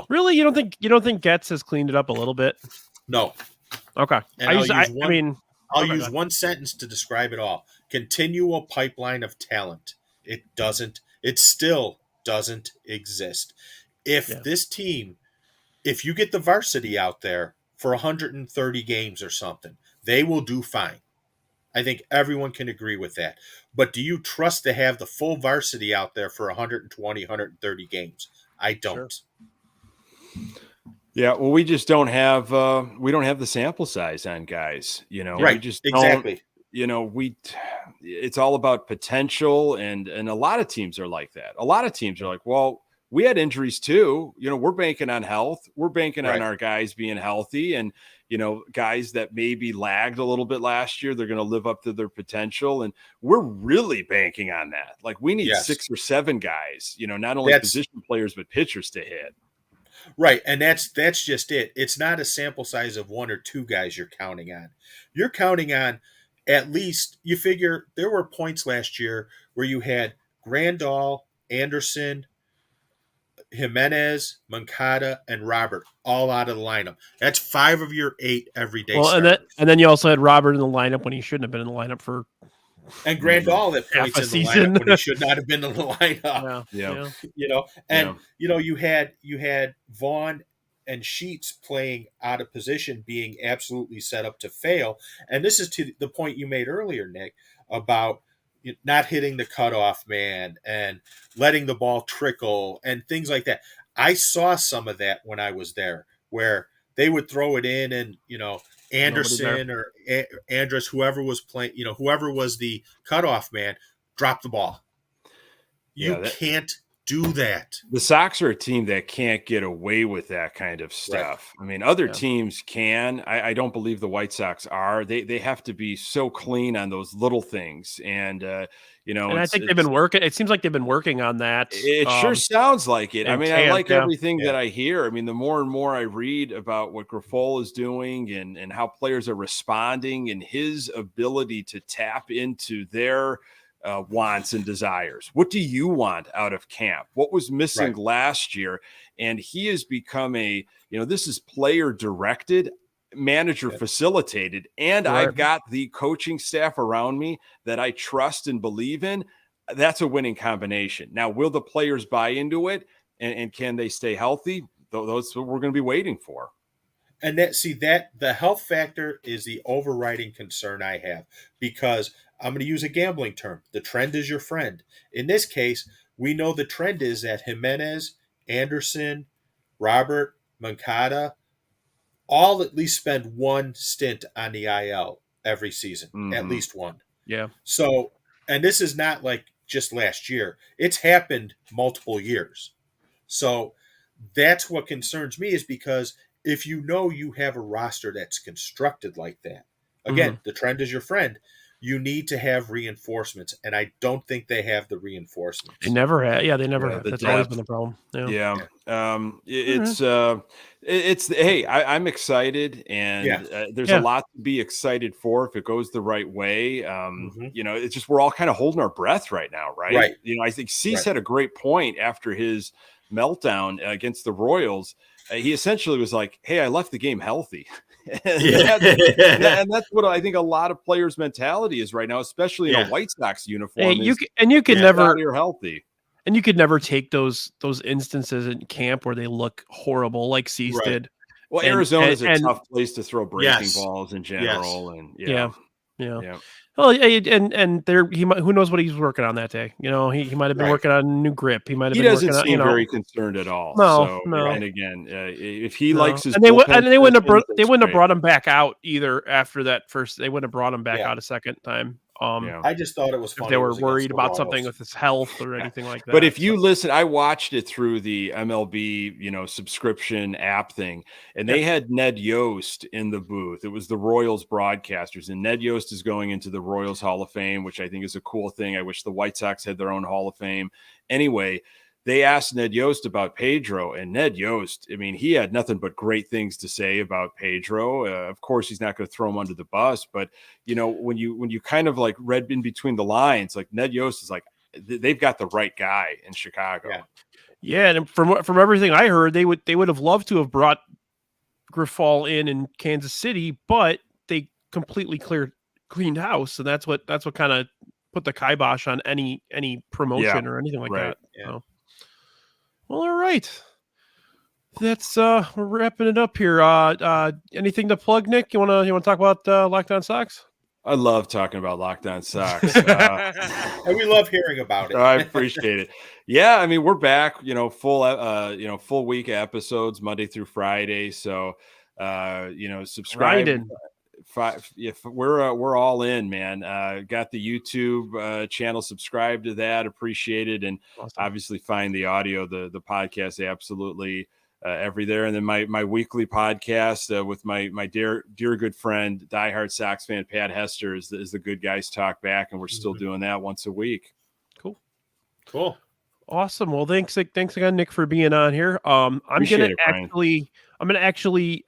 Really, you don't think Getz has cleaned it up a little bit? No. Okay. I'll use one sentence to describe it all. Continual pipeline of talent. It still doesn't exist. If this team, if you get the varsity out there for 130 games or something, they will do fine. I think everyone can agree with that. But do you trust to have the full varsity out there for 120, 130 games? I don't. Sure. Yeah, well, we just don't have the sample size on guys, Right. We just exactly. It's all about potential, and a lot of teams are like that. A lot of teams are like, well, we had injuries too. We're banking on health. We're banking on our guys being healthy, and guys that maybe lagged a little bit last year, they're going to live up to their potential, and we're really banking on that. Like we need 6 or 7 guys, not only position players but pitchers to hit. Right, and that's just it. It's not a sample size of 1 or 2 guys you're counting on. You're counting on at least, you figure there were points last year where you had Grandal, Anderson, Jimenez, Moncada, and Robert all out of the lineup. That's 5 of your 8 everyday starters. And then you also had Robert in the lineup when he shouldn't have been in the lineup for and Grandal at points in the season. lineup when he should not have been in the lineup. You had Vaughn and Sheets playing out of position, being absolutely set up to fail. And this is to the point you made earlier, Nick, about not hitting the cutoff man and letting the ball trickle and things like that. I saw some of that when I was there, where they would throw it in and, Anderson or Andrus, whoever was playing, whoever was the cutoff man, drop the ball. You can't do that. The Sox are a team that can't get away with that kind of stuff. Right. I mean, other teams can. I don't believe the White Sox are. They have to be so clean on those little things. And, and I think they've been working. It seems like they've been working on that. It sure sounds like it. I mean, I like everything that I hear. I mean, the more and more I read about what Grifol is doing and how players are responding and his ability to tap into their wants and desires. What do you want out of camp? What was missing last year? And he has become this is player directed. manager facilitated, and Right. I've got the coaching staff around me that I trust and believe in. That's a winning combination. Now, will the players buy into it, and can they stay healthy? Those what we're going to be waiting for. And that the health factor is the overriding concern I have, because I'm going to use a gambling term. The trend is your friend. In this case, we know the trend is that Jimenez, Anderson, Robert, Moncada, all at least spend one stint on the IL every season, at least one. Yeah. So, and this is not like just last year. It's happened multiple years. So that's what concerns me, is because if you know you have a roster that's constructed like that, again, the trend is your friend, you need to have reinforcements. And I don't think they have the reinforcements. They never have. Yeah, they never have. the That's always depth. been the problem. It's hey, I'm excited, and there's a lot to be excited for if it goes the right way. It's just we're all kind of holding our breath right now, right? Right. I think Cease had a great point after his meltdown against the Royals. He essentially was like, "Hey, I left the game healthy." and that's what I think a lot of players' mentality is right now, especially in a White Sox uniform. Hey, you could never. You're healthy. And you could never take those instances in camp where they look horrible, like Cease did. Well, Arizona is a tough place to throw breaking balls in general, and yeah. Well, and there who knows what he's working on that day? He might have been working on a new grip. He might have. He been doesn't working seem on, very concerned at all. No. And again, if he likes his, they wouldn't have brought him back out either after that first. They wouldn't have brought him back out a second time. I just thought it was funny. If they were worried about something with his health or anything like that. But if you listen, I watched it through the MLB, subscription app thing, and they had Ned Yost in the booth. It was the Royals broadcasters, and Ned Yost is going into the Royals Hall of Fame, which I think is a cool thing. I wish the White Sox had their own Hall of Fame. Anyway, they asked Ned Yost about Pedro, and Ned Yost, he had nothing but great things to say about Pedro. Of course, he's not going to throw him under the bus, but when you kind of like read in between the lines, like Ned Yost is like, they've got the right guy in Chicago. Yeah, and from everything I heard, they would have loved to have brought Grifol in Kansas City, but they completely cleaned house, and that's what kind of put the kibosh on any promotion or anything like that. Yeah. So. Well, all right. That's we're wrapping it up here. Anything to plug, Nick? You wanna talk about Lockdown Sox? I love talking about Lockdown Sox. And we love hearing about it. I appreciate it. Yeah, we're back, full week of episodes Monday through Friday. So subscribe. We're all in, man. Got the YouTube channel, subscribe to that, appreciate it, and obviously find the audio, the podcast absolutely every there. And then my weekly podcast with my dear good friend, diehard Sox fan Pat Hester is the Good Guys Talk Back, and we're still doing that once a week. Cool. Awesome. Well, thanks again, Nick, for being on here. I'm gonna actually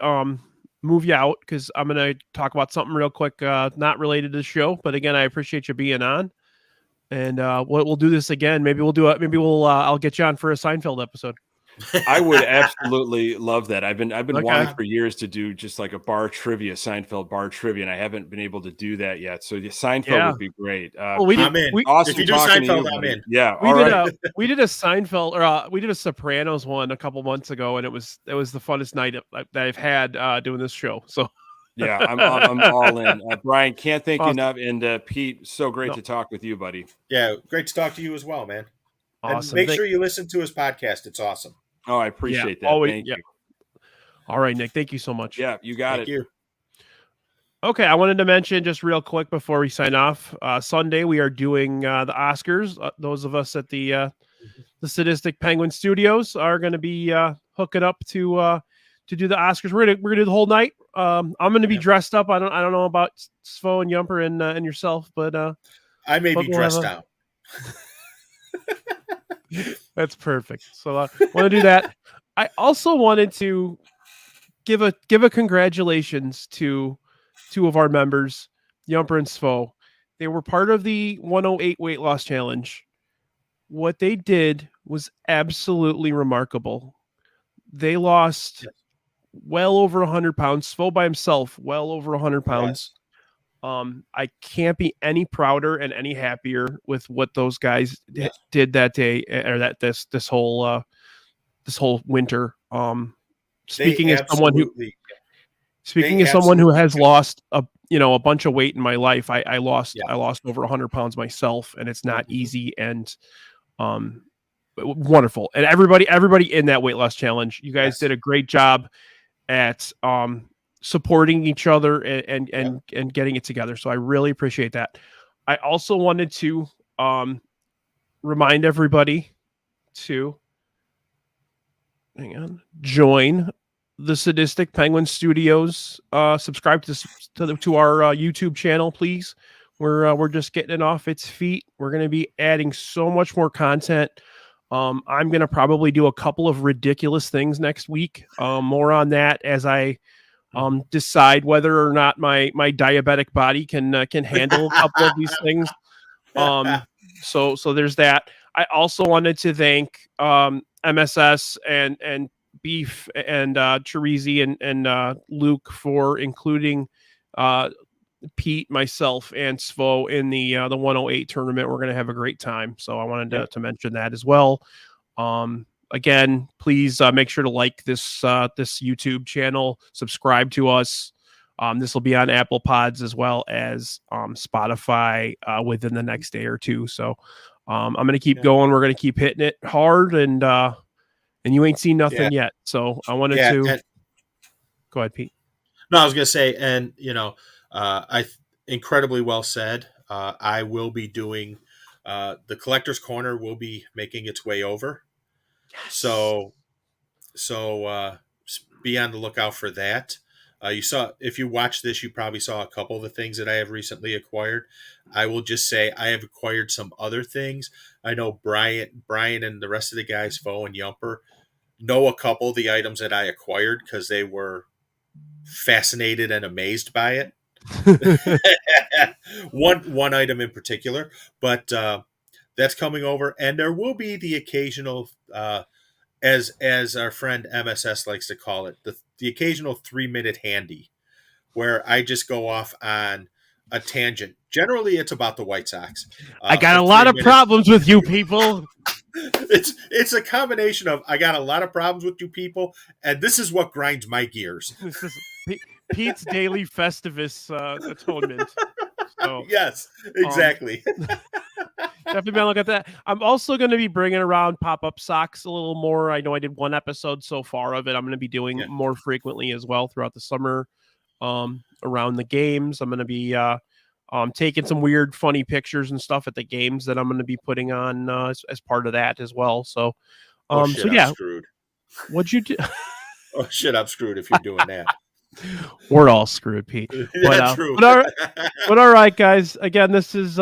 move you out because I'm going to talk about something real quick, not related to the show. But again, I appreciate you being on, and we'll do this again. Maybe I'll get you on for a Seinfeld episode. I would absolutely love that. I've been wanting for years to do just like a Seinfeld bar trivia, and I haven't been able to do that yet. So the Seinfeld would be great. I'm in. Awesome. If you do Seinfeld, I'm in. Yeah. We did a Seinfeld, or we did a Sopranos one a couple months ago, and it was the funnest night that I've had doing this show. So yeah, I'm all in. Brian, can't thank you enough, and Pete, so great to talk with you, buddy. Yeah, great to talk to you as well, man. Awesome. And make sure you listen to his podcast. It's awesome. Oh, I appreciate that. Thank you. All right, Nick. Thank you so much. Yeah, you got it. Thank you. Okay, I wanted to mention just real quick before we sign off. Sunday we are doing the Oscars. Those of us at the Sadistic Penguin Studios are going to be hooking up to do the Oscars. We're gonna do the whole night. I'm going to be dressed up. I don't know about Svo and Yumper and yourself, but I may be dressed out. That's perfect. So I want to do that. I also wanted to give a congratulations to two of our members, Yumper and Svo. They were part of the 108 weight loss challenge. What they did was absolutely remarkable. They lost well over 100 pounds. Svo by himself, well over 100 pounds. I can't be any prouder and any happier with what those guys did that day, or that this whole winter. Speaking as someone who has lost a bunch of weight in my life, I lost over 100 pounds myself, and it's not easy, and wonderful. And everybody in that weight loss challenge, you guys did a great job at supporting each other and getting it together. So I really appreciate that. I also wanted to remind everybody to join the Sadistic Penguin Studios. Subscribe to our YouTube channel, please. We're just getting it off its feet. We're going to be adding so much more content. I'm going to probably do a couple of ridiculous things next week. More on that as I decide whether or not my diabetic body can handle a couple of these things. So there's that. I also wanted to thank MSS and Beef and Chirizi and Luke for including Pete, myself, and Svo in the 108 tournament. We're going to have a great time. So I wanted to mention that as well. Again, please make sure to like this YouTube channel, subscribe to us. This will be on Apple Pods as well as Spotify within the next day or two. So I'm going to keep going. We're going to keep hitting it hard, and you ain't seen nothing yet. So I wanted to go ahead, Pete. No, I was going to say, and incredibly well said. I will be doing the Collector's Corner will be making its way over. Yes. So be on the lookout for that. If you watch this, you probably saw a couple of the things that I have recently acquired. I will just say I have acquired some other things. I know Brian and the rest of the guys, Fo and Yumper, know a couple of the items that I acquired because they were fascinated and amazed by it. one item in particular, but that's coming over, and there will be the occasional as our friend MSS likes to call it, the occasional 3-minute handy where I just go off on a tangent. Generally it's about the White Sox. I got a lot of problems with you people. It's a combination of I got a lot of problems with you people, and this is what grinds my gears. This is Pete's daily Festivus atonement. So, yes, exactly. Definitely look at that. I'm also going to be bringing around pop-up socks a little more. I know I did one episode so far of it. I'm going to be doing more frequently as well throughout the summer around the games. I'm going to be taking some weird, funny pictures and stuff at the games that I'm going to be putting on as part of that as well. So, I'm screwed. What'd you do? Oh shit, I'm screwed if you're doing that. We're all screwed, Pete. That's true. But all right, guys. Again, this is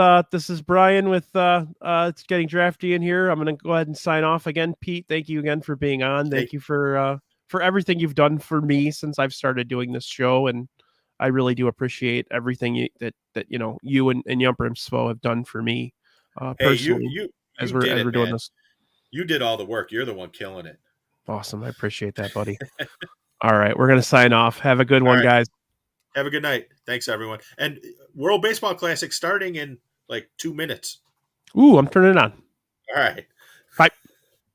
Brian with It's Getting Drafty in here. I'm going to go ahead and sign off again. Pete, thank you again for being on. Thank you for everything you've done for me since I've started doing this show, and I really do appreciate everything that you and Yumper and Svo have done for me personally. You as we're doing this. You did all the work. You're the one killing it. Awesome. I appreciate that, buddy. All right, we're going to sign off. Have a good one, guys. Have a good night. Thanks, everyone. And World Baseball Classic starting in like 2 minutes. Ooh, I'm turning it on. All right. Bye.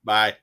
Bye.